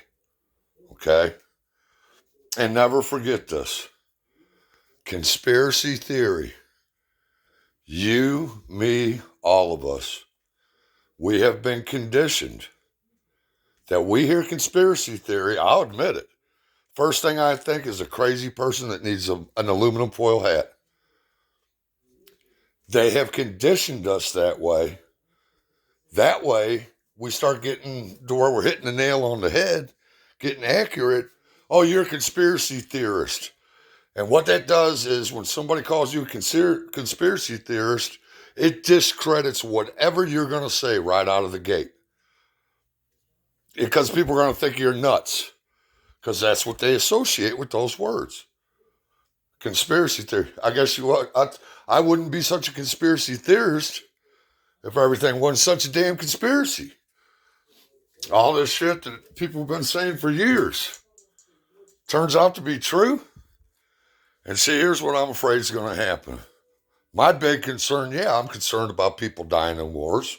Okay? And never forget this. Conspiracy theory. You, me, all of us, we have been conditioned that we hear conspiracy theory, I'll admit it. First thing I think is a crazy person that needs an aluminum foil hat. They have conditioned us that way. That way, we start getting to where we're hitting the nail on the head, getting accurate. Oh, you're a conspiracy theorist. And what that does is when somebody calls you a conspiracy theorist, it discredits whatever you're going to say right out of the gate. Because people are going to think you're nuts. Because that's what they associate with those words. Conspiracy theory. I guess I wouldn't be such a conspiracy theorist if everything wasn't such a damn conspiracy. All this shit that people have been saying for years turns out to be true. And see, here's what I'm afraid is going to happen. My big concern, I'm concerned about people dying in wars.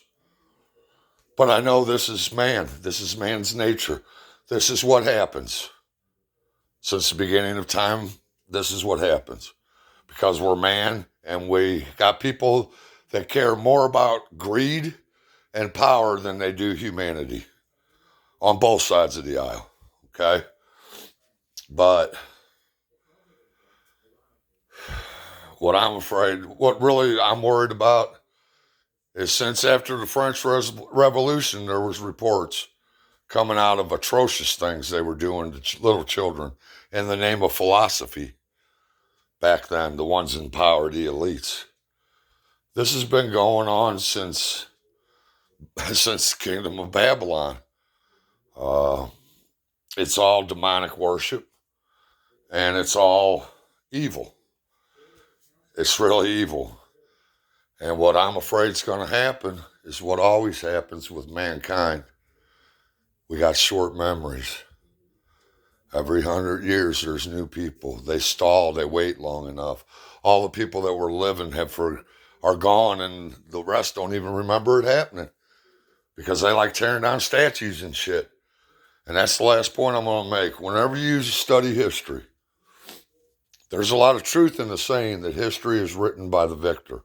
But I know this is man. This is man's nature. This is what happens. Since the beginning of time, this is what happens. Because we're man and we got people that care more about greed and power than they do humanity. On both sides of the aisle. Okay? But what really I'm worried about is since after the French Revolution, there was reports coming out of atrocious things they were doing to little children in the name of philosophy. Back then, the ones in power, the elites. This has been going on since the Kingdom of Babylon. It's all demonic worship, and it's all evil. It's really evil. And what I'm afraid is going to happen is what always happens with mankind. We got short memories. Every 100 years, there's new people. They stall, they wait long enough. All the people that were living are gone, and the rest don't even remember it happening because they like tearing down statues and shit. And that's the last point I'm going to make. Whenever you study history, there's a lot of truth in the saying that history is written by the victor.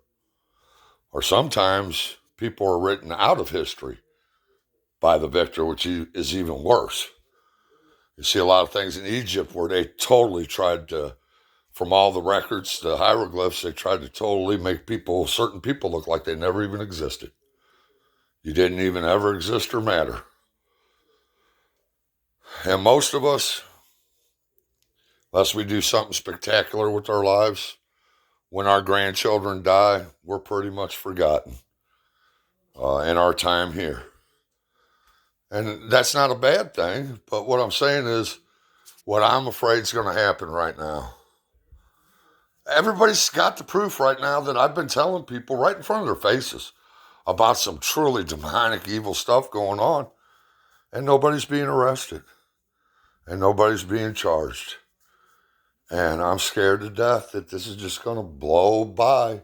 Or sometimes people are written out of history by the victor, which is even worse. You see a lot of things in Egypt where they totally tried to, from all the records, the hieroglyphs, they tried to totally make certain people look like they never even existed. You didn't even ever exist or matter. And most of us, unless we do something spectacular with our lives, when our grandchildren die, we're pretty much forgotten in our time here. And that's not a bad thing, but what I'm saying is what I'm afraid is going to happen right now. Everybody's got the proof right now that I've been telling people right in front of their faces about some truly demonic, evil stuff going on, and nobody's being arrested, and nobody's being charged. And I'm scared to death that this is just going to blow by,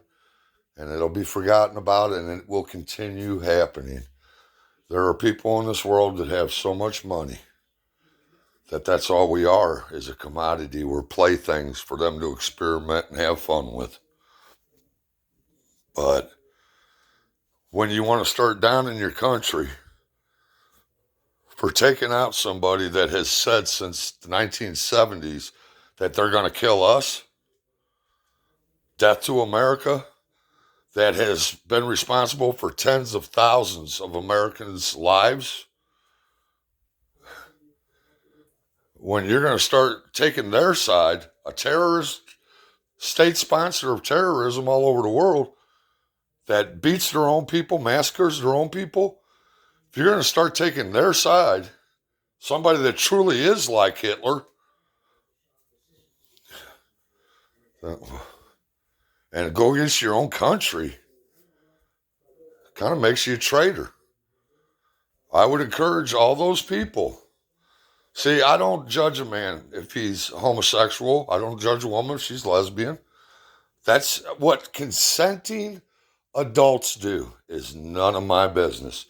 and it'll be forgotten about, and it will continue happening. There are people in this world that have so much money that that's all we are, is a commodity. We're playthings for them to experiment and have fun with. But when you want to start down in your country for taking out somebody that has said since the 1970s that they're going to kill us, death to America, that has been responsible for tens of thousands of Americans' lives, when you're going to start taking their side, a terrorist state sponsor of terrorism all over the world that beats their own people, massacres their own people, if you're going to start taking their side, somebody that truly is like Hitler, and go against your own country, kind of makes you a traitor. I would encourage all those people. See, I don't judge a man if he's homosexual. I don't judge a woman if she's lesbian. That's what consenting adults do, is none of my business.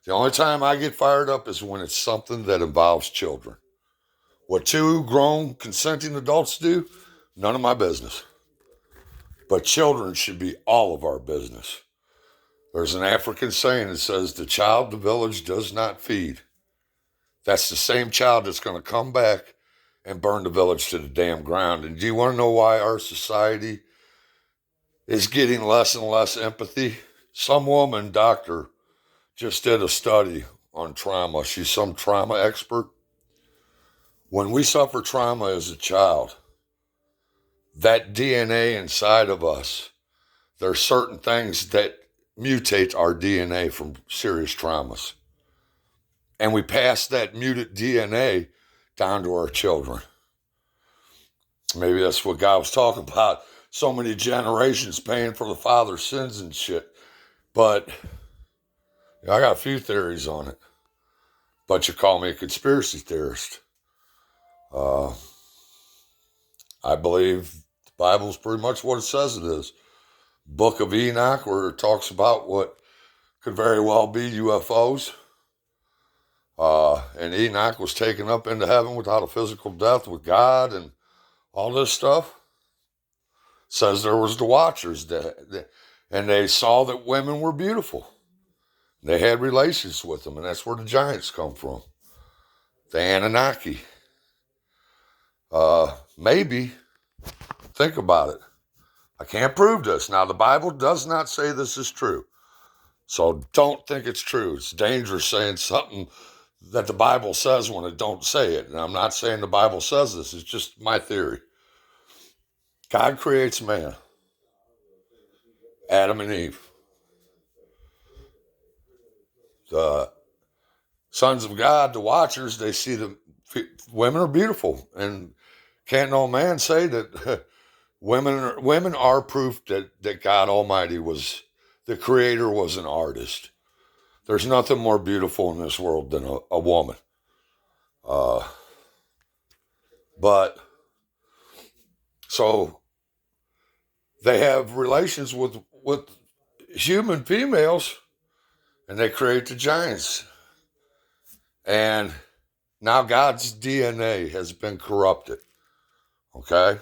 The only time I get fired up is when it's something that involves children. What two grown consenting adults do, none of my business. But children should be all of our business. There's an African saying that says, the child the village does not feed. That's the same child that's going to come back and burn the village to the damn ground. And do you want to know why our society is getting less and less empathy? Some woman, doctor, just did a study on trauma. She's some trauma expert. When we suffer trauma as a child, that DNA inside of us, there are certain things that mutate our DNA from serious traumas. And we pass that muted DNA down to our children. Maybe that's what God was talking about. So many generations paying for the father's sins and shit. But I got a few theories on it. But you call me a conspiracy theorist. I believe the Bible's pretty much what it says it is. Book of Enoch, where it talks about what could very well be UFOs. And Enoch was taken up into heaven without a physical death with God and all this stuff. Says there was the watchers and they saw that women were beautiful. They had relations with them, and that's where the giants come from. The Anunnaki. Maybe. Think about it. I can't prove this. Now, the Bible does not say this is true. So don't think it's true. It's dangerous saying something that the Bible says when it don't say it. And I'm not saying the Bible says this. It's just my theory. God creates man. Adam and Eve. The sons of God, the watchers, they see the women are beautiful. And can't no man say that women are proof that God Almighty was, the creator was an artist. There's nothing more beautiful in this world than a woman. But so they have relations with human females, and they create the giants. And now God's DNA has been corrupted. Okay?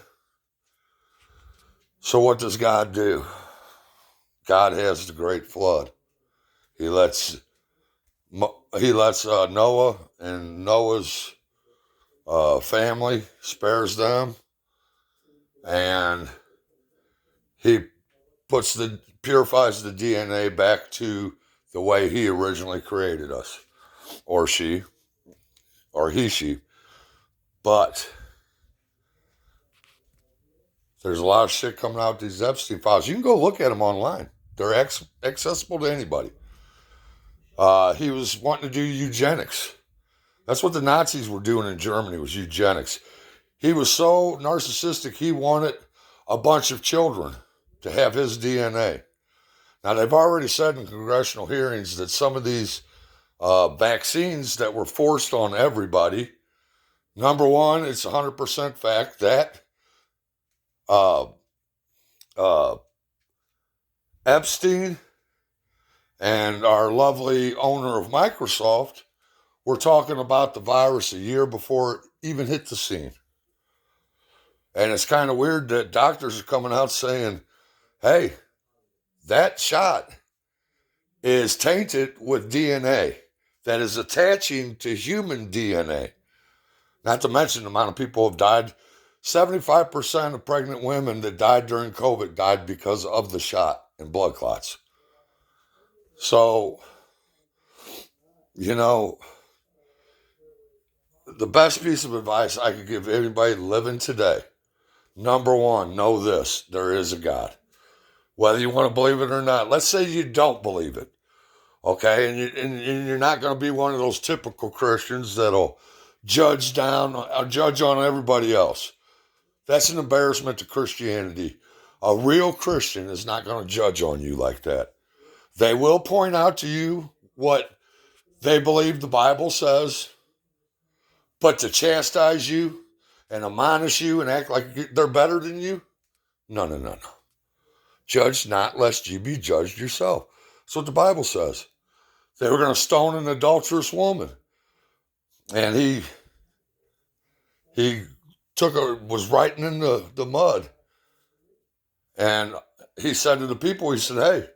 So what does God do? God has the great flood. He lets Noah and Noah's family, spares them, and he purifies the DNA back to the way he originally created us, or she, or he, she. But there's a lot of shit coming out with these Epstein files. You can go look at them online. They're accessible to anybody. He was wanting to do eugenics. That's what the Nazis were doing in Germany, was eugenics. He was so narcissistic, he wanted a bunch of children to have his DNA. Now, they've already said in congressional hearings that some of these vaccines that were forced on everybody, number one, it's 100% fact that Epstein and our lovely owner of Microsoft were talking about the virus a year before it even hit the scene. And it's kind of weird that doctors are coming out saying, hey, that shot is tainted with DNA that is attaching to human DNA. Not to mention the amount of people who have died. 75% of pregnant women that died during COVID died because of the shot and blood clots. So, you know, the best piece of advice I could give anybody living today, number one, know this: there is a God. Whether you want to believe it or not. Let's say you don't believe it, okay? And you're not going to be one of those typical Christians that'll judge on everybody else. That's an embarrassment to Christianity. A real Christian is not going to judge on you like that. They will point out to you what they believe the Bible says, but to chastise you and admonish you and act like they're better than you, no. Judge not, lest you be judged yourself. That's what the Bible says. They were going to stone an adulterous woman. And he was writing in the mud. And he said to the people, he said, hey,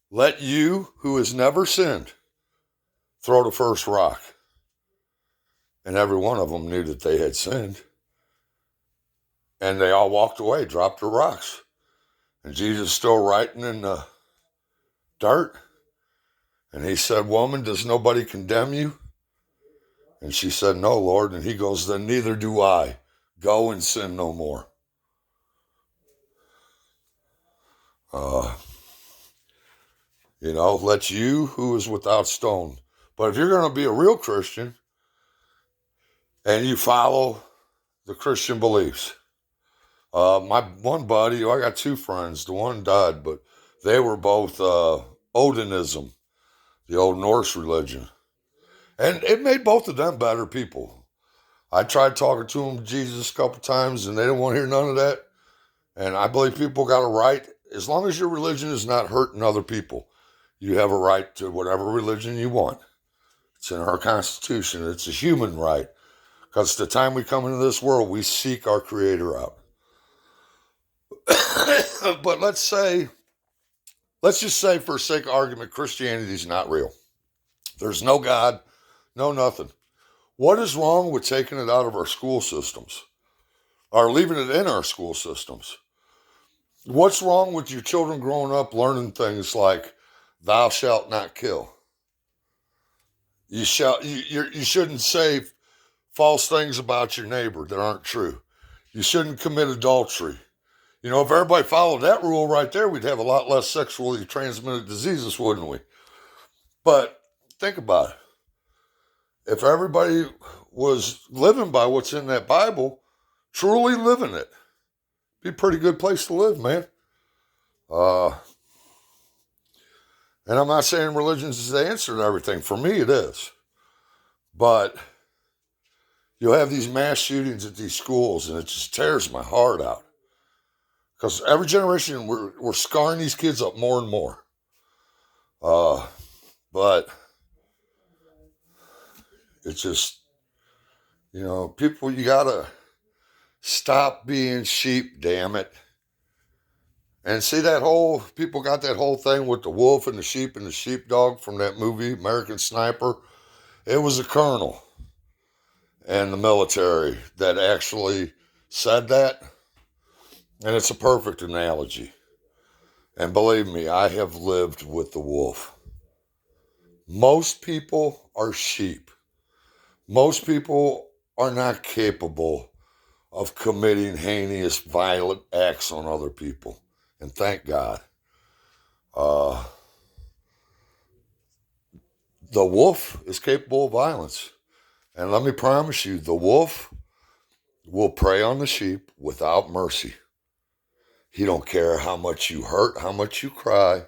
let you who has never sinned throw the first rock. And every one of them knew that they had sinned. And they all walked away, dropped their rocks. And Jesus still writing in the dirt. And he said, woman, does nobody condemn you? And she said, no, Lord. And he goes, then neither do I. Go and sin no more. Let you who is without stone. But if you're going to be a real Christian and you follow the Christian beliefs, my one buddy, I got two friends. The one died, but they were both Odinism, the old Norse religion. And it made both of them better people. I tried talking to them Jesus a couple times, and they didn't want to hear none of that. And I believe people got a right, as long as your religion is not hurting other people, you have a right to whatever religion you want. It's in our Constitution. It's a human right. Because the time we come into this world, we seek our Creator out. But let's just say for sake of argument, Christianity is not real. There's no God, no nothing. What is wrong with taking it out of our school systems? Or leaving it in our school systems? What's wrong with your children growing up learning things like, thou shalt not kill? You shouldn't say false things about your neighbor that aren't true. You shouldn't commit adultery. If everybody followed that rule right there, we'd have a lot less sexually transmitted diseases, wouldn't we? But think about it. If everybody was living by what's in that Bible, truly living it, it'd be a pretty good place to live, man. And I'm not saying religion is the answer to everything. For me, it is. But you'll have these mass shootings at these schools, and it just tears my heart out. Because every generation, we're scarring these kids up more and more. But it's just, people, you got to stop being sheep, damn it. And see people got that whole thing with the wolf and the sheepdog from that movie, American Sniper. It was a colonel in the military that actually said that. And it's a perfect analogy. And believe me, I have lived with the wolf. Most people are sheep. Most people are not capable of committing heinous, violent acts on other people. And thank God. Uh, the wolf is capable of violence. And let me promise you, the wolf will prey on the sheep without mercy. He don't care how much you hurt, how much you cry.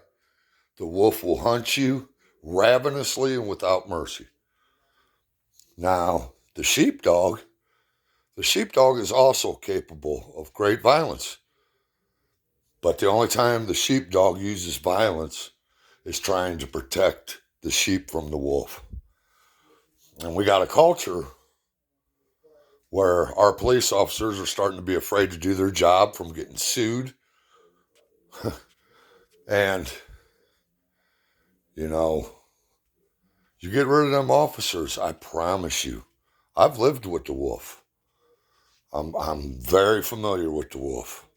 The wolf will hunt you ravenously and without mercy. Now, the sheepdog is also capable of great violence. But the only time the sheepdog uses violence is trying to protect the sheep from the wolf. And we got a culture where our police officers are starting to be afraid to do their job from getting sued. And, you know, you get rid of them officers, I promise you. I've lived with the wolf. I'm very familiar with the wolf.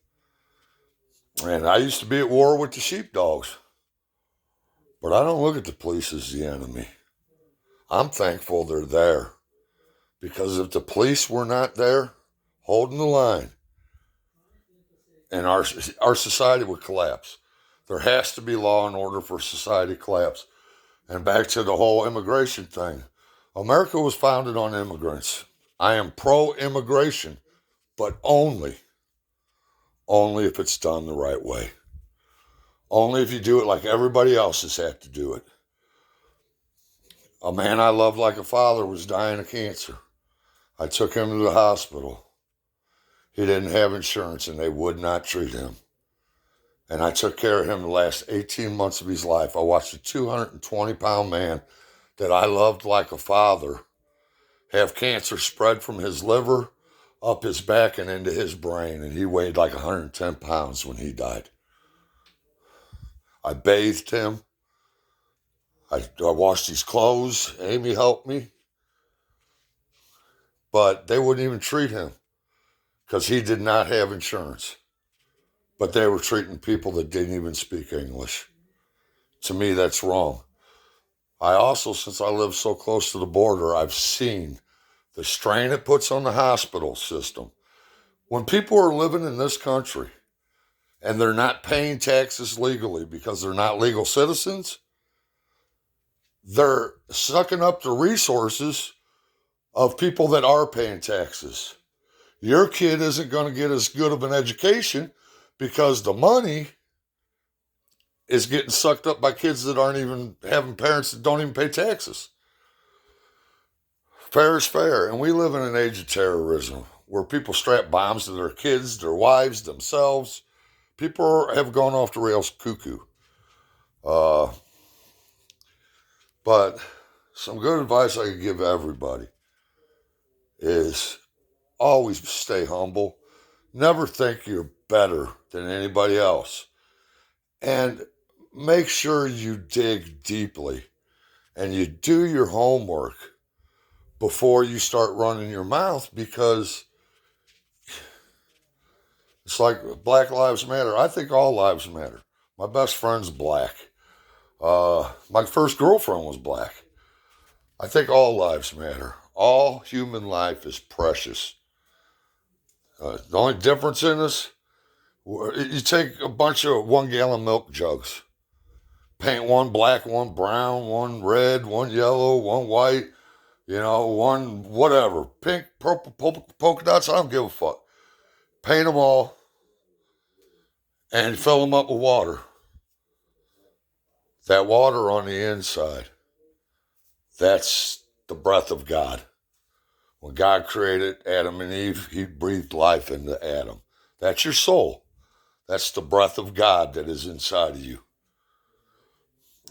And I used to be at war with the sheepdogs. But I don't look at the police as the enemy. I'm thankful they're there. Because if the police were not there, holding the line, and our society would collapse. There has to be law and order for society to collapse. And back to the whole immigration thing. America was founded on immigrants. I am pro-immigration, but only if it's done the right way. Only if you do it like everybody else has had to do it. A man I loved like a father was dying of cancer. I took him to the hospital. He didn't have insurance and they would not treat him. And I took care of him the last 18 months of his life. I watched a 220-pound man that I loved like a father have cancer spread from his liver up his back and into his brain. And he weighed like 110 pounds when he died. I bathed him. I washed his clothes. Amy helped me. But they wouldn't even treat him because he did not have insurance. But they were treating people that didn't even speak English. To me, that's wrong. I also, since I live so close to the border, I've seen the strain it puts on the hospital system. When people are living in this country and they're not paying taxes legally because they're not legal citizens, they're sucking up the resources of people that are paying taxes. Your kid isn't going to get as good of an education because the money is getting sucked up by kids that aren't even having parents that don't even pay taxes. Fair is fair. And we live in an age of terrorism where people strap bombs to their kids, their wives, themselves. People have gone off the rails cuckoo. But some good advice I could give everybody is always stay humble. Never think you're better than anybody else. And make sure you dig deeply and you do your homework before you start running your mouth, because it's like Black Lives Matter. I think all lives matter. My best friend's black. My first girlfriend was black. I think all lives matter. All human life is precious. The only difference in us, you take a bunch of 1 gallon milk jugs, paint one black, one brown, one red, one yellow, one white, one whatever, pink, purple, polka dots, I don't give a fuck. Paint them all and fill them up with water. That water on the inside, that's the breath of God. When God created Adam and Eve, he breathed life into Adam. That's your soul. That's the breath of God that is inside of you.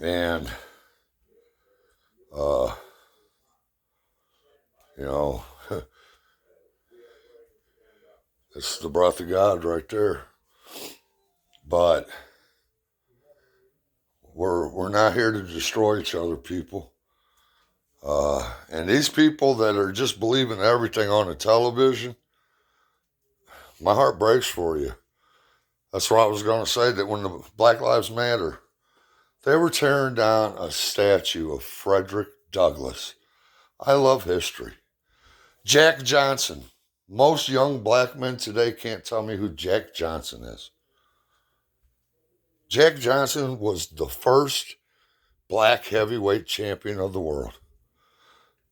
And, it's the breath of God right there. But we're not here to destroy each other, people. And these people that are just believing everything on the television, my heart breaks for you. That's what I was going to say, that when the Black Lives Matter, They were tearing down a statue of Frederick Douglass. I love history. Jack Johnson. Most young black men today can't tell me who Jack Johnson is. Jack Johnson was the first black heavyweight champion of the world.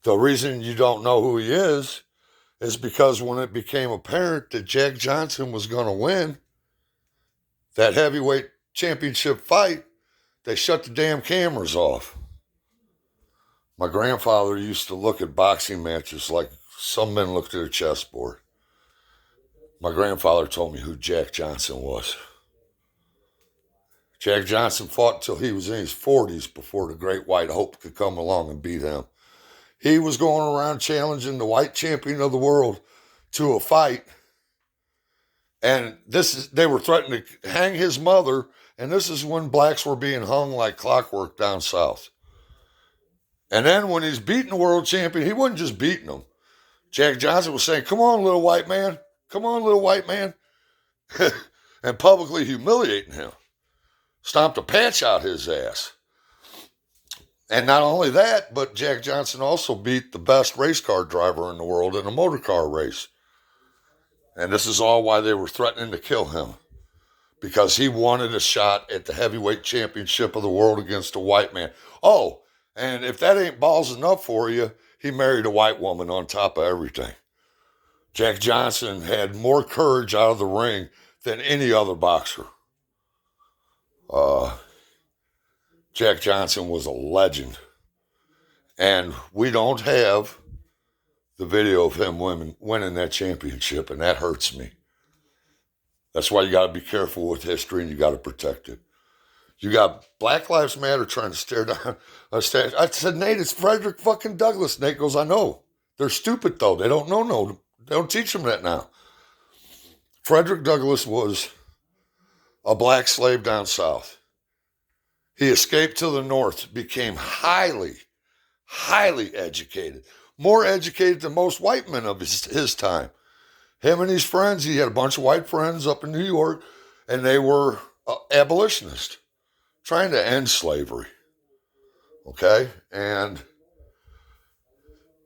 The reason you don't know who he is because when it became apparent that Jack Johnson was going to win that heavyweight championship fight, they shut the damn cameras off. My grandfather used to look at boxing matches like some men looked at a chessboard. My grandfather told me who Jack Johnson was. Jack Johnson fought until he was in his 40s before the Great White Hope could come along and beat him. He was going around challenging the white champion of the world to a fight. And they were threatening to hang his mother, and this is when blacks were being hung like clockwork down south. And then when he's beating the world champion, he wasn't just beating him. Jack Johnson was saying, "Come on, little white man. Come on, little white man." And publicly humiliating him. Stomped a patch out his ass. And not only that, but Jack Johnson also beat the best race car driver in the world in a motor car race. And this is all why they were threatening to kill him. Because he wanted a shot at the heavyweight championship of the world against a white man. Oh, and if that ain't balls enough for you, he married a white woman on top of everything. Jack Johnson had more courage out of the ring than any other boxer. Jack Johnson was a legend. And we don't have the video of him winning that championship, and that hurts me. That's why you got to be careful with history, and you got to protect it. You got Black Lives Matter trying to stare down a statue. I said, "Nate, it's Frederick fucking Douglass." Nate goes, "I know. They're stupid, though. They don't know. No, they don't teach them that now." Frederick Douglass was a black slave down south. He escaped to the north, became highly educated. More educated than most white men of his time. Him and his friends, he had a bunch of white friends up in New York, and they were abolitionists, trying to end slavery. Okay? And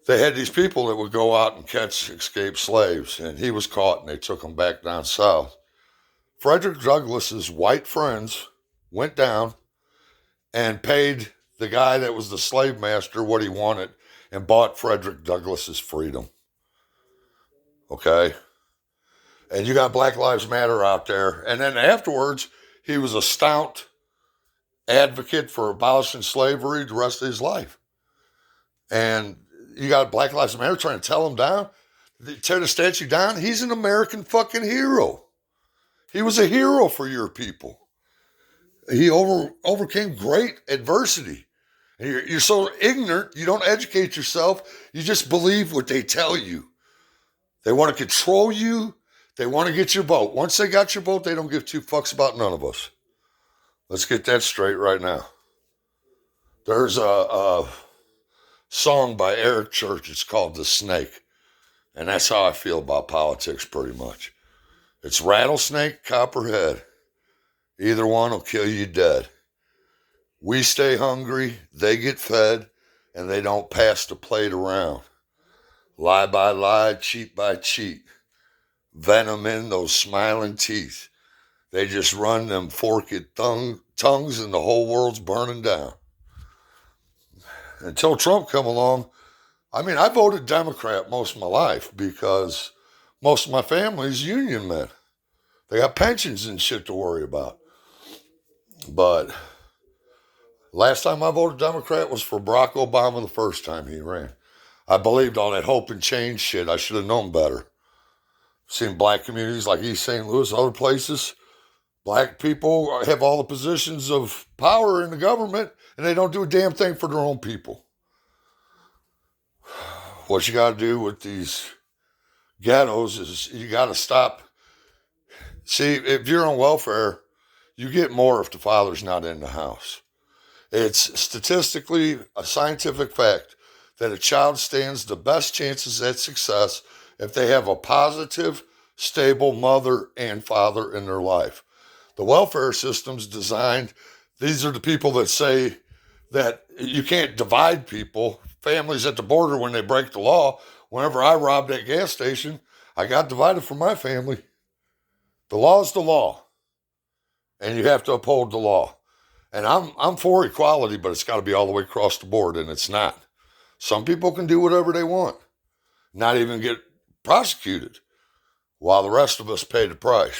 they had these people that would go out and catch escaped slaves, and he was caught, and they took him back down south. Frederick Douglass's white friends went down and paid the guy that was the slave master what he wanted and bought Frederick Douglass's freedom. Okay? And you got Black Lives Matter out there. And then afterwards, he was a stout advocate for abolishing slavery the rest of his life. And you got Black Lives Matter trying to tear him down, tear the statue down. He's an American fucking hero. He was a hero for your people. He overcame great adversity. And you're so ignorant, you don't educate yourself. You just believe what they tell you. They want to control you. They want to get your vote. Once they got your vote, they don't give two fucks about none of us. Let's get that straight right now. There's a song by Eric Church. It's called "The Snake." And that's how I feel about politics pretty much. It's rattlesnake, copperhead. Either one will kill you dead. We stay hungry, they get fed, and they don't pass the plate around. Lie by lie, cheat by cheat. Venom in those smiling teeth. They just run them forked tongues and the whole world's burning down. Until Trump come along, I voted Democrat most of my life because most of my family's union men. They got pensions and shit to worry about. But last time I voted Democrat was for Barack Obama the first time he ran. I believed all that hope and change shit. I should have known better. Seen black communities like East St. Louis, other places. Black people have all the positions of power in the government, and they don't do a damn thing for their own people. What you got to do with these ghettos is you got to stop. See, if you're on welfare, you get more if the father's not in the house. It's statistically a scientific fact that a child stands the best chances at success if they have a positive, stable mother and father in their life. The welfare system's designed These are the people that say that you can't divide people, families at the border when they break the law. Whenever I robbed that gas station, I got divided from my family. The law is the law, and you have to uphold the law. And I'm for equality, but it's got to be all the way across the board, and it's not. Some people can do whatever they want, not even get prosecuted, while the rest of us pay the price.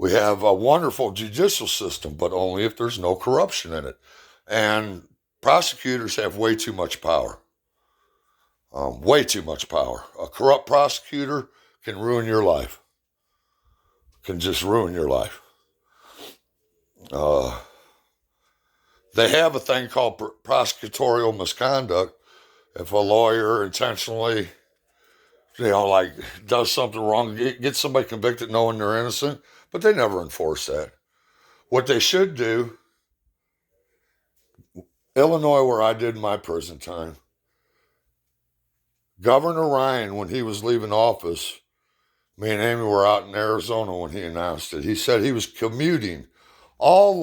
We have a wonderful judicial system, but only if there's no corruption in it. And prosecutors have way too much power. Way too much power. A corrupt prosecutor can ruin your life. Can just ruin your life. They have a thing called prosecutorial misconduct. If a lawyer intentionally, like does something wrong, get somebody convicted knowing they're innocent, but they never enforce that. What they should do, Illinois, where I did my prison time, Governor Ryan, when he was leaving office, me and Amy were out in Arizona when he announced it. He said he was commuting all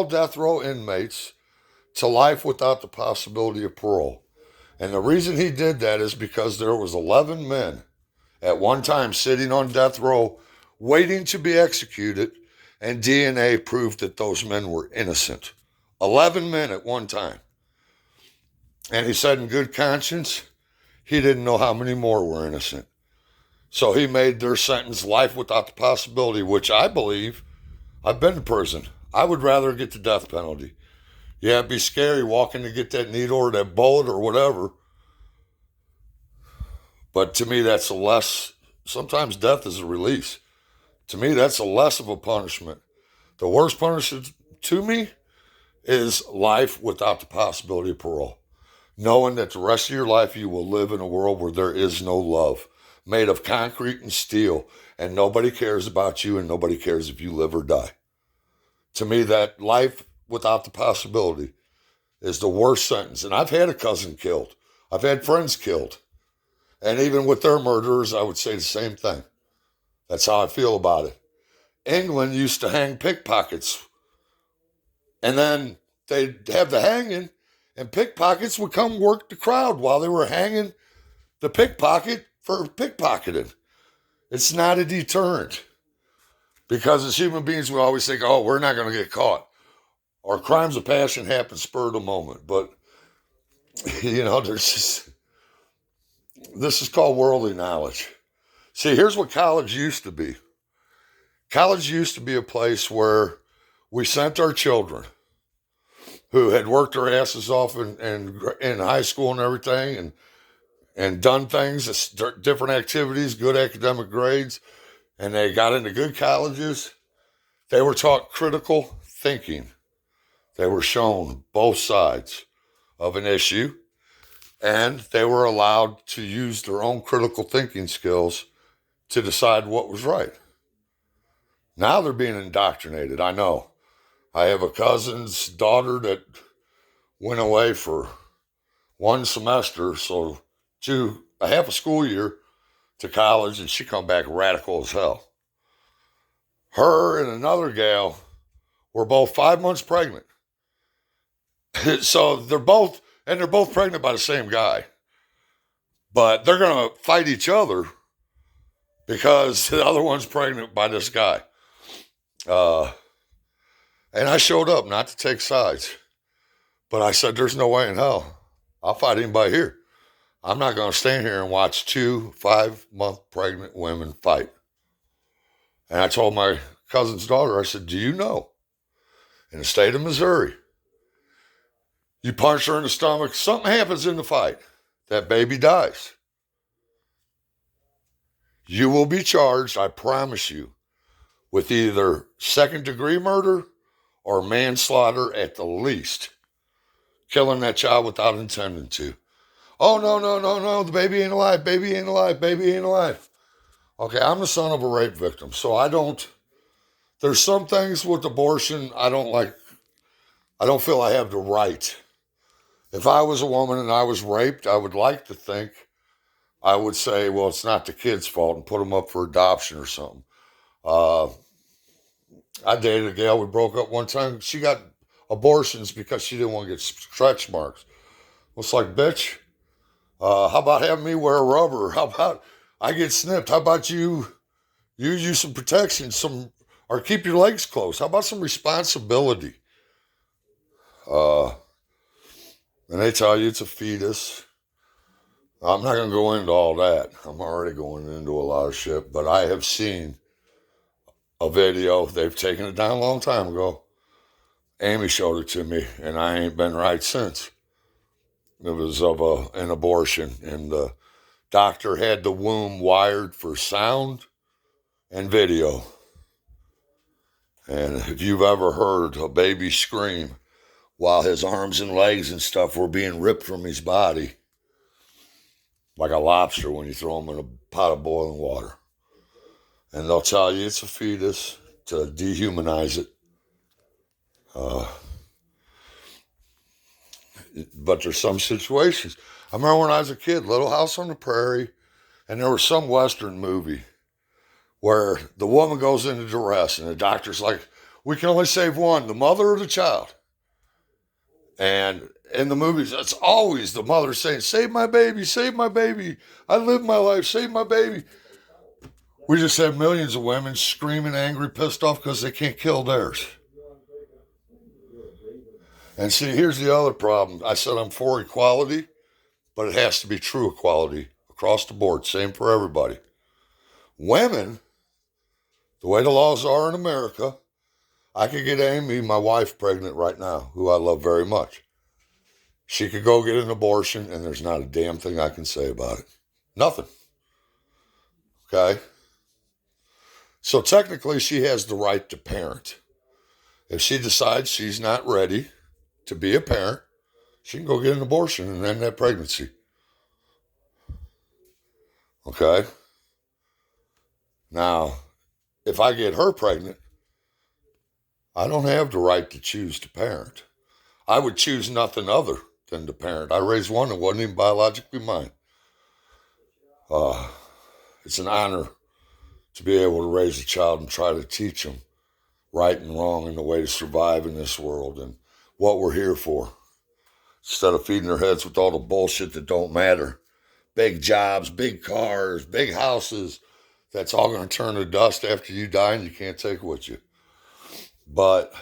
death row inmates to life without the possibility of parole. And the reason he did that is because there was 11 men at one time sitting on death row waiting to be executed, and DNA proved that those men were innocent. 11 men at one time. And he said in good conscience, he didn't know how many more were innocent. So he made their sentence life without the possibility, which I believe, I've been to prison. I would rather get the death penalty. Yeah, it'd be scary walking to get that needle or that bullet or whatever. But to me, sometimes death is a release. To me, that's a less of a punishment. The worst punishment to me is life without the possibility of parole. Knowing that the rest of your life you will live in a world where there is no love, made of concrete and steel, and nobody cares about you and nobody cares if you live or die. To me, that life without the possibility is the worst sentence. And I've had a cousin killed. I've had friends killed. And even with their murderers, I would say the same thing. That's how I feel about it. England used to hang pickpockets. And then they'd have the hanging, and pickpockets would come work the crowd while they were hanging the pickpocket for pickpocketing. It's not a deterrent. Because as human beings, we always think, oh, we're not going to get caught. Or crimes of passion happen spur of the moment. But, this is called worldly knowledge. See, here's what college used to be. College used to be a place where we sent our children who had worked their asses off in high school and everything and done things, different activities, good academic grades, and they got into good colleges. They were taught critical thinking. They were shown both sides of an issue, and they were allowed to use their own critical thinking skills to decide what was right. Now they're being indoctrinated. I know. I have a cousin's daughter that went away for one semester, so a half a school year to college, and she come back radical as hell. Her and another gal were both 5 months pregnant. So they're both pregnant by the same guy. But they're going to fight each other because the other one's pregnant by this guy. And I showed up not to take sides. But I said, there's no way in hell I'll fight anybody here. I'm not going to stand here and watch 2 5-month pregnant women fight. And I told my cousin's daughter, I said, do you know, in the state of Missouri, you punch her in the stomach, something happens in the fight, that baby dies. You will be charged, I promise you, with either second-degree murder or manslaughter at the least. Killing that child without intending to. Oh, no, the baby ain't alive, baby ain't alive. Okay, I'm the son of a rape victim, so there's some things with abortion I don't feel I have the right. If I was a woman and I was raped, I would like to think I would say, well, it's not the kid's fault and put them up for adoption or something. I dated a gal, we broke up one time. She got abortions because she didn't want to get stretch marks. It's like, bitch, how about having me wear a rubber? How about I get snipped? How about you use some protection, or keep your legs closed? How about some responsibility? And they tell you it's a fetus. I'm not going to go into all that. I'm already going into a lot of shit, but I have seen a video. They've taken it down a long time ago. Amy showed it to me, and I ain't been right since. It was of an abortion, and the doctor had the womb wired for sound and video. And if you've ever heard a baby scream while his arms and legs and stuff were being ripped from his body, like a lobster when you throw him in a pot of boiling water. And they'll tell you it's a fetus to dehumanize it. But there's some situations. I remember when I was a kid, Little House on the Prairie, and there was some Western movie where the woman goes into duress and the doctor's like, we can only save one, the mother or the child. And in the movies, it's always the mother saying, save my baby, I live my life, save my baby. We just have millions of women screaming, angry, pissed off because they can't kill theirs. And see, here's the other problem. I said I'm for equality, but it has to be true equality across the board, same for everybody. Women, the way the laws are in America, I could get Amy, my wife, pregnant right now, who I love very much. She could go get an abortion, and there's not a damn thing I can say about it. Nothing. Okay? So technically, she has the right to parent. If she decides she's not ready to be a parent, she can go get an abortion and end that pregnancy. Okay? Now, if I get her pregnant, I don't have the right to choose to parent. I would choose nothing other than to parent. I raised one that wasn't even biologically mine. It's an honor to be able to raise a child and try to teach them right and wrong and the way to survive in this world and what we're here for. Instead of feeding their heads with all the bullshit that don't matter. Big jobs, big cars, big houses. That's all going to turn to dust after you die and you can't take it with you. But,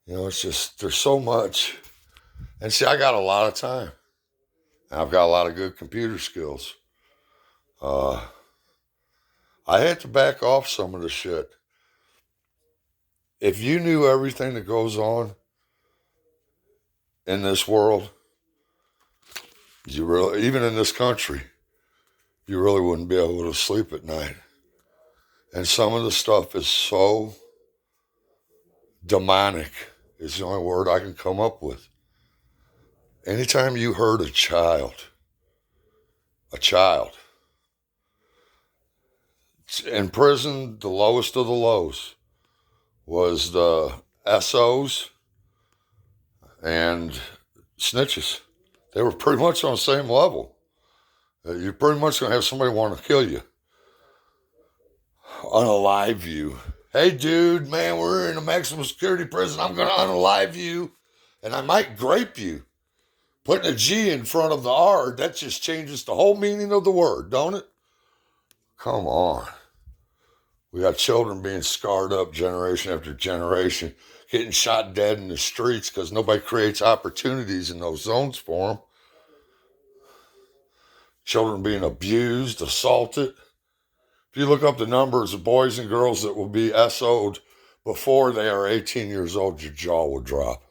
it's just, there's so much. And see, I got a lot of time. I've got a lot of good computer skills. I had to back off some of the shit. If you knew everything that goes on in this world, even in this country, you really wouldn't be able to sleep at night. And some of the stuff is so demonic, is the only word I can come up with. Anytime you hurt a child, in prison, the lowest of the lows was the SOs and snitches. They were pretty much on the same level. You're pretty much going to have somebody want to kill you. Unalive you. Hey, dude, man, we're in a maximum security prison. I'm going to unalive you, and I might grape you. Putting a G in front of the R, that just changes the whole meaning of the word, don't it? Come on. We got children being scarred up generation after generation, getting shot dead in the streets because nobody creates opportunities in those zones for them. Children being abused, assaulted. If you look up the numbers of boys and girls that will be SO'd before they are 18 years old, your jaw will drop.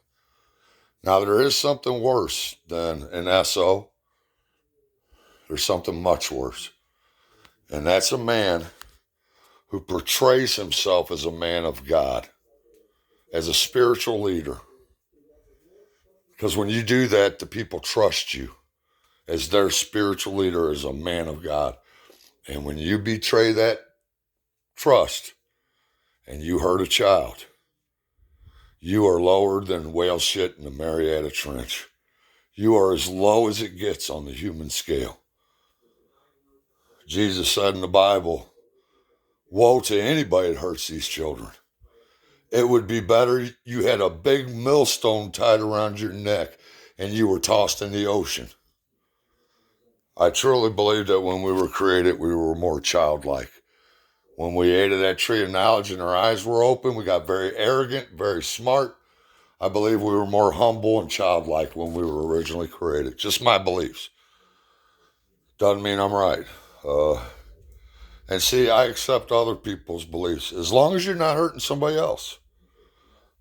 Now, there is something worse than an SO. There's something much worse. And that's a man who portrays himself as a man of God, as a spiritual leader. Because when you do that, the people trust you as their spiritual leader, as a man of God. And when you betray that trust and you hurt a child, you are lower than whale shit in the Mariana Trench. You are as low as it gets on the human scale. Jesus said in the Bible, Woe to anybody that hurts these children. It would be better you had a big millstone tied around your neck and you were tossed in the ocean. I truly believe that when we were created, we were more childlike. When we ate of that tree of knowledge and our eyes were open, we got very arrogant, very smart. I believe we were more humble and childlike when we were originally created. Just my beliefs. Doesn't mean I'm right. And see, I accept other people's beliefs as long as you're not hurting somebody else.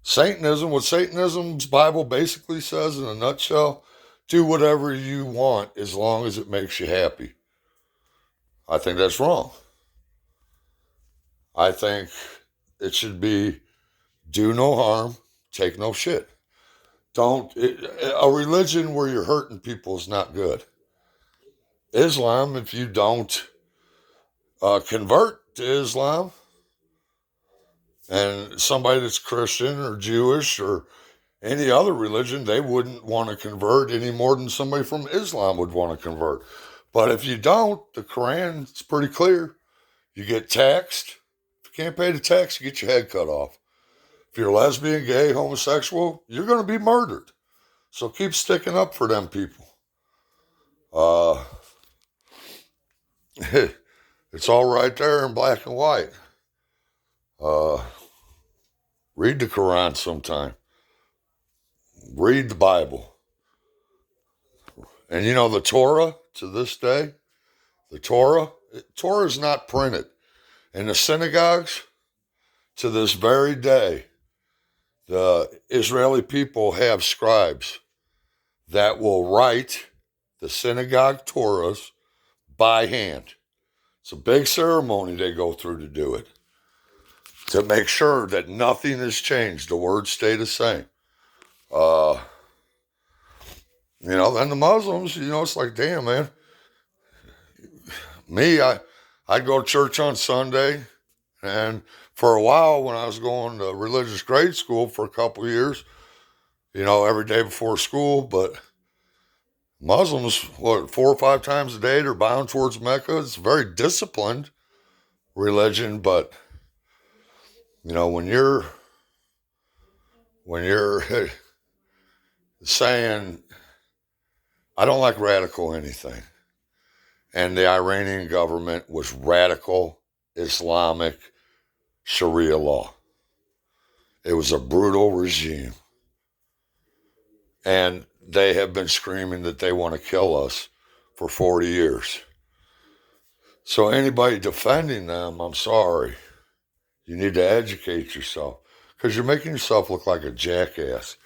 Satanism, what Satanism's Bible basically says in a nutshell, do whatever you want as long as it makes you happy. I think that's wrong. I think it should be do no harm, take no shit. A religion where you're hurting people is not good. Islam, if you don't convert to Islam, and somebody that's Christian or Jewish or any other religion, they wouldn't want to convert any more than somebody from Islam would want to convert. But if you don't, the Quran is pretty clear. You get taxed. If you can't pay the tax, you get your head cut off. If you're lesbian, gay, homosexual, you're going to be murdered. So keep sticking up for them people. It's all right there in black and white. Read the Quran sometime. Read the Bible. And you know the Torah to this day, Torah is not printed. In the synagogues to this very day, the Israeli people have scribes that will write the synagogue Torahs by hand. It's a big ceremony they go through to do it, to make sure that nothing has changed. The words stay the same. Then the Muslims, it's like, damn, man. Me, I'd go to church on Sunday, and for a while when I was going to religious grade school for a couple of years, every day before school, but Muslims, 4 or 5 times a day, they're bound towards Mecca. It's a very disciplined religion, but, when you're saying, I don't like radical anything, and the Iranian government was radical Islamic Sharia law. It was a brutal regime. And they have been screaming that they want to kill us for 40 years. So anybody defending them, I'm sorry. You need to educate yourself because you're making yourself look like a jackass.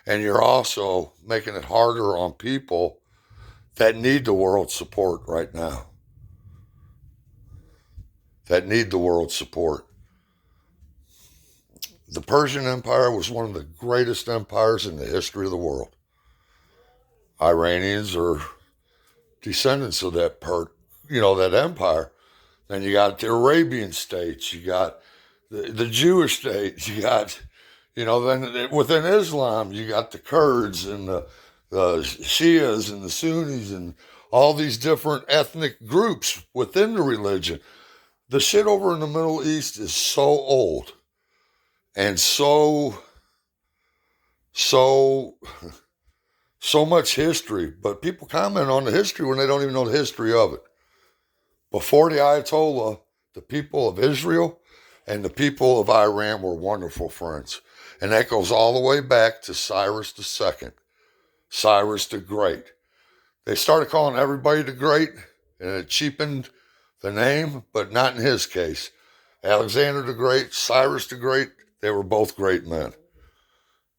And you're also making it harder on people that need the world's support right now. That need the world's support. The Persian Empire was one of the greatest empires in the history of the world. Iranians are descendants of that that empire. Then you got the Arabian states, you got the Jewish states, you got, then within Islam, you got the Kurds and the Shias and the Sunnis and all these different ethnic groups within the religion. The shit over in the Middle East is so old and so much history, but people comment on the history when they don't even know the history of it. Before the Ayatollah, the people of Israel and the people of Iran were wonderful friends. And that goes all the way back to Cyrus II, Cyrus the Great. They started calling everybody the Great, and it cheapened the name, but not in his case. Alexander the Great, Cyrus the Great, they were both great men.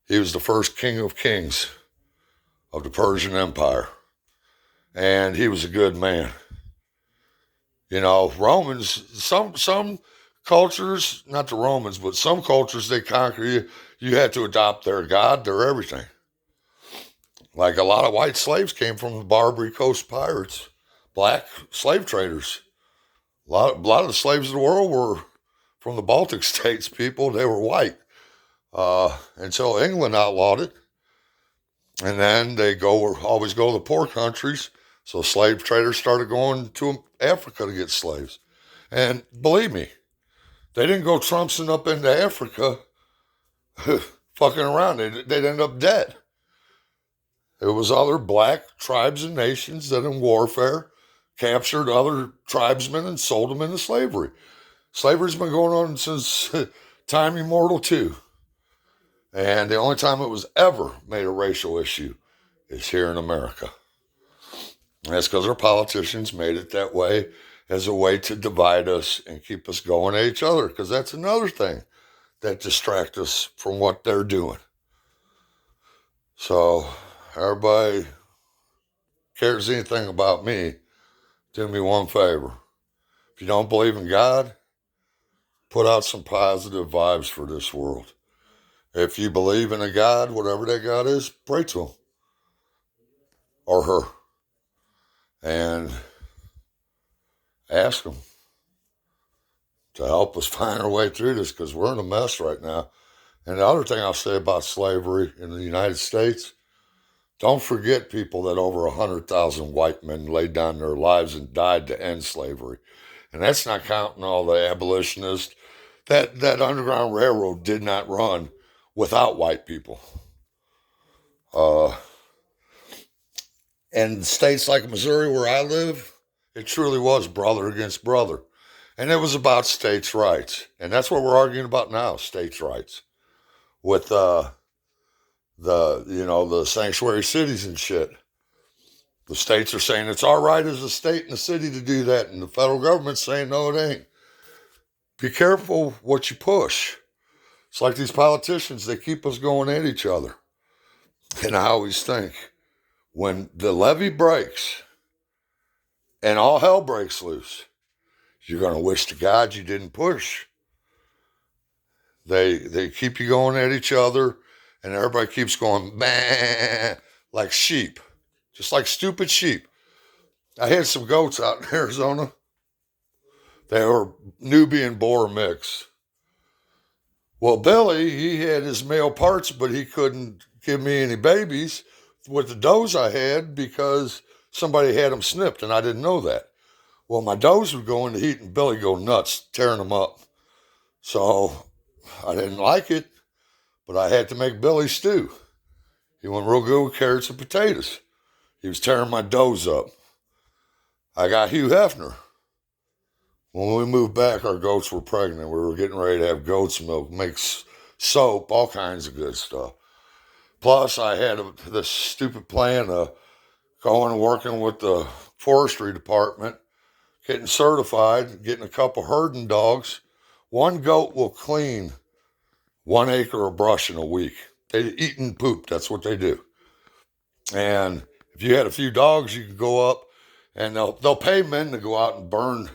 He was the first king of kings of the Persian Empire. And he was a good man. Romans, some cultures, not the Romans, but some cultures, they conquer you. You had to adopt their God, their everything. Like a lot of white slaves came from the Barbary Coast pirates, black slave traders. A lot of the slaves of the world were from the Baltic states, people. They were white. Until England outlawed it. And then they always go to the poor countries. So slave traders started going to Africa to get slaves. And believe me, They didn't go trumpsing up into Africa fucking around. They'd end up dead. It was other black tribes and nations that in warfare captured other tribesmen and sold them into slavery. Slavery's been going on since time immortal too. And the only time it was ever made a racial issue is here in America. And that's because our politicians made it that way as a way to divide us and keep us going at each other, because that's another thing that distracts us from what they're doing. So, everybody cares anything about me, do me one favor. If you don't believe in God, put out some positive vibes for this world. If you believe in a God, whatever that God is, pray to him or her and ask him to help us find our way through this, because we're in a mess right now. And the other thing I'll say about slavery in the United States, don't forget, people, that over 100,000 white men laid down their lives and died to end slavery. And that's not counting all the abolitionists. That Underground Railroad did not run without white people. And states like Missouri, where I live, it truly was brother against brother. And it was about states' rights. And that's what we're arguing about now, states' rights. With the sanctuary cities and shit. The states are saying it's our right as a state and a city to do that, and the federal government's saying no, it ain't. Be careful what you push. It's like these politicians, they keep us going at each other. And I always think, when the levee breaks and all hell breaks loose, you're going to wish to God you didn't push. They keep you going at each other, and everybody keeps going, bah, like sheep. Just like stupid sheep. I had some goats out in Arizona. They were Nubian Boer mix. Well, Billy, he had his male parts, but he couldn't give me any babies with the does I had because somebody had them snipped, and I didn't know that. Well, my does would go into heat, and Billy go nuts, tearing them up. So I didn't like it, but I had to make Billy stew. He went real good with carrots and potatoes. He was tearing my does up. I got Hugh Hefner. When we moved back, our goats were pregnant. We were getting ready to have goat's milk, make soap, all kinds of good stuff. Plus, I had this stupid plan of going and working with the forestry department, getting certified, getting a couple herding dogs. One goat will clean 1 acre of brush in a week. They eat and poop. That's what they do. And if you had a few dogs, you could go up and they'll pay men to go out and burn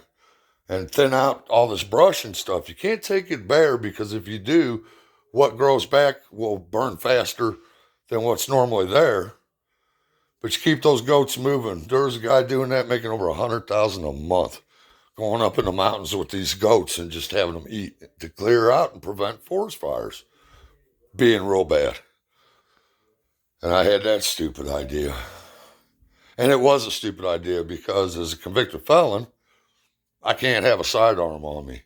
and thin out all this brush and stuff. You can't take it bare, because if you do, what grows back will burn faster than what's normally there. But you keep those goats moving. There was a guy doing that, making over $100,000 a month, going up in the mountains with these goats and just having them eat to clear out and prevent forest fires being real bad. And I had that stupid idea. And it was a stupid idea because as a convicted felon, I can't have a sidearm on me.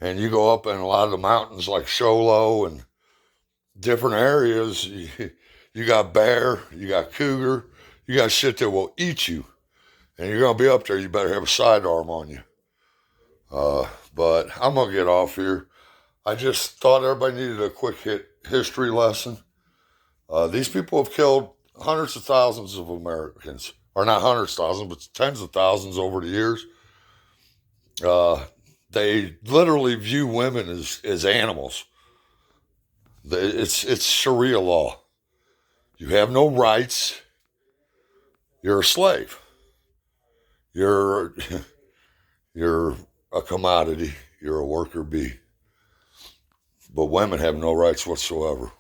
And you go up in a lot of the mountains like Show Low and different areas, you got bear, you got cougar, you got shit that will eat you. And you're going to be up there, you better have a sidearm on you. But I'm going to get off here. I just thought everybody needed a quick history lesson. These people have killed hundreds of thousands of Americans. Or not hundreds of thousands, but tens of thousands over the years. They literally view women as animals. It's Sharia law. You have no rights. You're a slave. You're a commodity. You're a worker bee. But women have no rights whatsoever.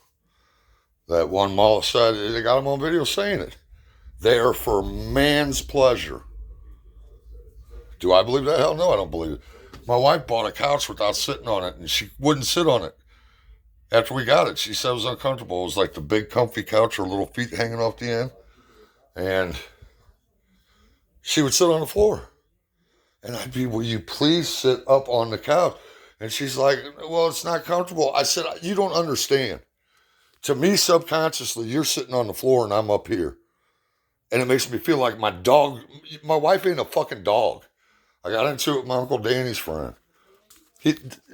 That one mullah said, they got him on video saying it. They are for man's pleasure. Do I believe that? Hell no, I don't believe it. My wife bought a couch without sitting on it, and she wouldn't sit on it. After we got it, she said it was uncomfortable. It was like the big comfy couch, her little feet hanging off the end. And she would sit on the floor. And I'd be, will you please sit up on the couch? And she's like, well, it's not comfortable. I said, you don't understand. To me, subconsciously, you're sitting on the floor and I'm up here. And it makes me feel like my dog, my wife ain't a fucking dog. I got into it with my Uncle Danny's friend.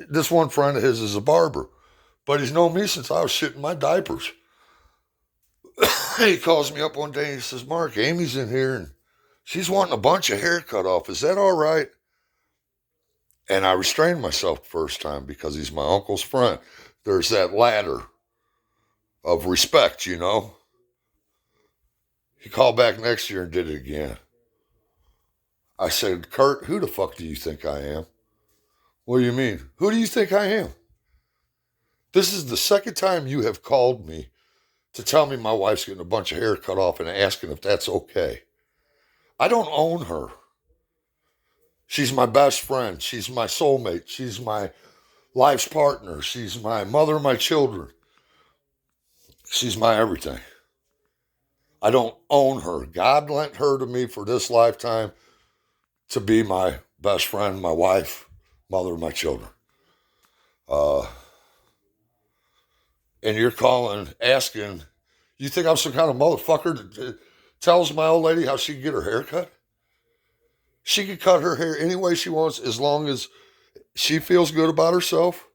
This one friend of his is a barber, but he's known me since I was shitting my diapers. He calls me up one day and he says, Mark, Amy's in here and she's wanting a bunch of hair cut off. Is that all right? And I restrained myself the first time because he's my uncle's friend. There's that ladder of respect, you know. He called back next year and did it again. I said, Kurt, who the fuck do you think I am? What do you mean? Who do you think I am? This is the second time you have called me to tell me my wife's getting a bunch of hair cut off and asking if that's okay. I don't own her. She's my best friend. She's my soulmate. She's my life's partner. She's my mother of my children. She's my everything. I don't own her. God lent her to me for this lifetime to be my best friend, my wife, mother of my children. And you're calling, asking, you think I'm some kind of motherfucker that tells my old lady how she can get her hair cut? She can cut her hair any way she wants as long as she feels good about herself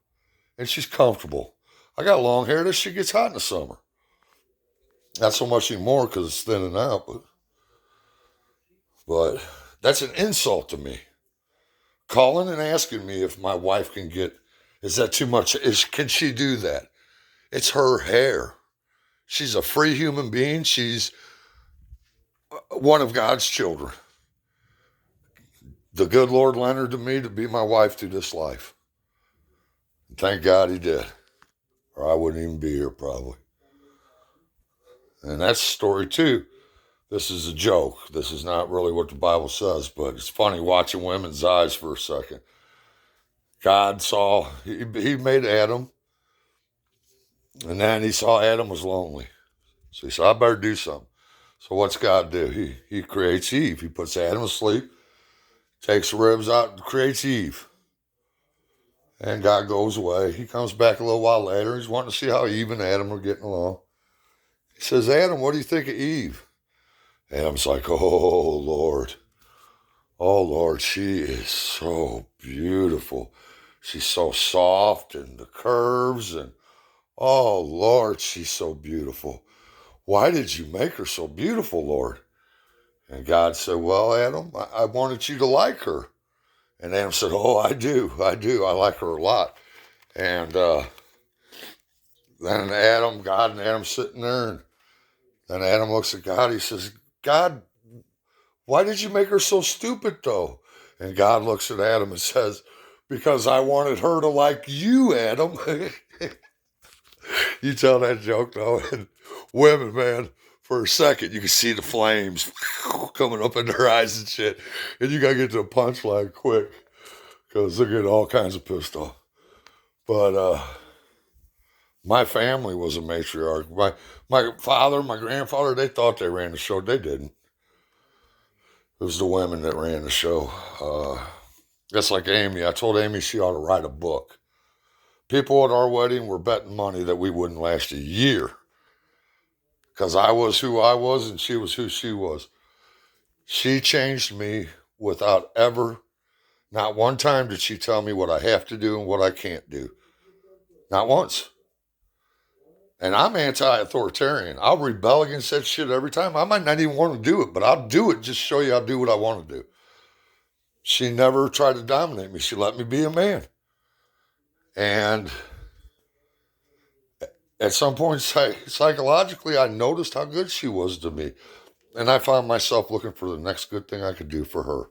and she's comfortable. I got long hair. This shit gets hot in the summer. Not so much anymore because it's thinning out, but that's an insult to me. Calling and asking me if my wife can get, is that too much? Can she do that? It's her hair. She's a free human being. She's one of God's children. The good Lord lent her to me to be my wife through this life. And thank God he did, or I wouldn't even be here probably. And that's story 2. This is a joke. This is not really what the Bible says, but it's funny watching women's eyes for a second. God saw, he made Adam, and then he saw Adam was lonely. So he said, I better do something. So what's God do? He creates Eve. He puts Adam to sleep, takes the ribs out, and creates Eve. And God goes away. He comes back a little while later. He's wanting to see how Eve and Adam are getting along. He says, Adam, what do you think of Eve? Adam's like, oh, Lord. Oh, Lord, she is so beautiful. She's so soft and the curves and, oh, Lord, she's so beautiful. Why did you make her so beautiful, Lord? And God said, well, Adam, I wanted you to like her. And Adam said, oh, I do. I like her a lot. And then God and Adam sitting there, and then Adam looks at God. He says, God, why did you make her so stupid, though? And God looks at Adam and says, because I wanted her to like you, Adam. You tell that joke, though, and women, man, for a second, you can see the flames coming up in their eyes and shit. And you got to get to the punchline quick because they're getting all kinds of pissed off. But my family was a matriarch. My father, my grandfather, they thought they ran the show. They didn't. It was the women that ran the show. Just like Amy. I told Amy she ought to write a book. People at our wedding were betting money that we wouldn't last a year. Because I was who I was and she was who she was. She changed me without ever, not one time did she tell me what I have to do and what I can't do. Not once. And I'm anti-authoritarian. I'll rebel against that shit every time. I might not even want to do it, but I'll do it just to show you I'll do what I want to do. She never tried to dominate me. She let me be a man. And at some point, psychologically, I noticed how good she was to me. And I found myself looking for the next good thing I could do for her.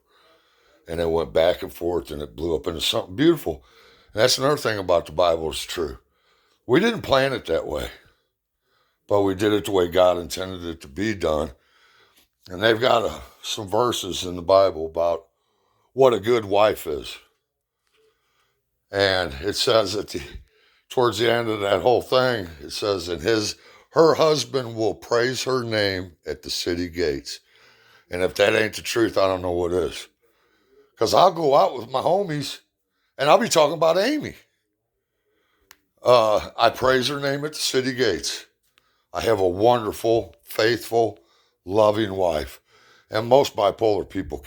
And it went back and forth, and it blew up into something beautiful. And that's another thing about the Bible is true. We didn't plan it that way, but we did it the way God intended it to be done. And they've got some verses in the Bible about what a good wife is. And it says that towards the end of that whole thing, it says, and her husband will praise her name at the city gates. And if that ain't the truth, I don't know what is. Because I'll go out with my homies And I'll be talking about Amy. I praise her name at the city gates. I have a wonderful, faithful, loving wife. And most bipolar people can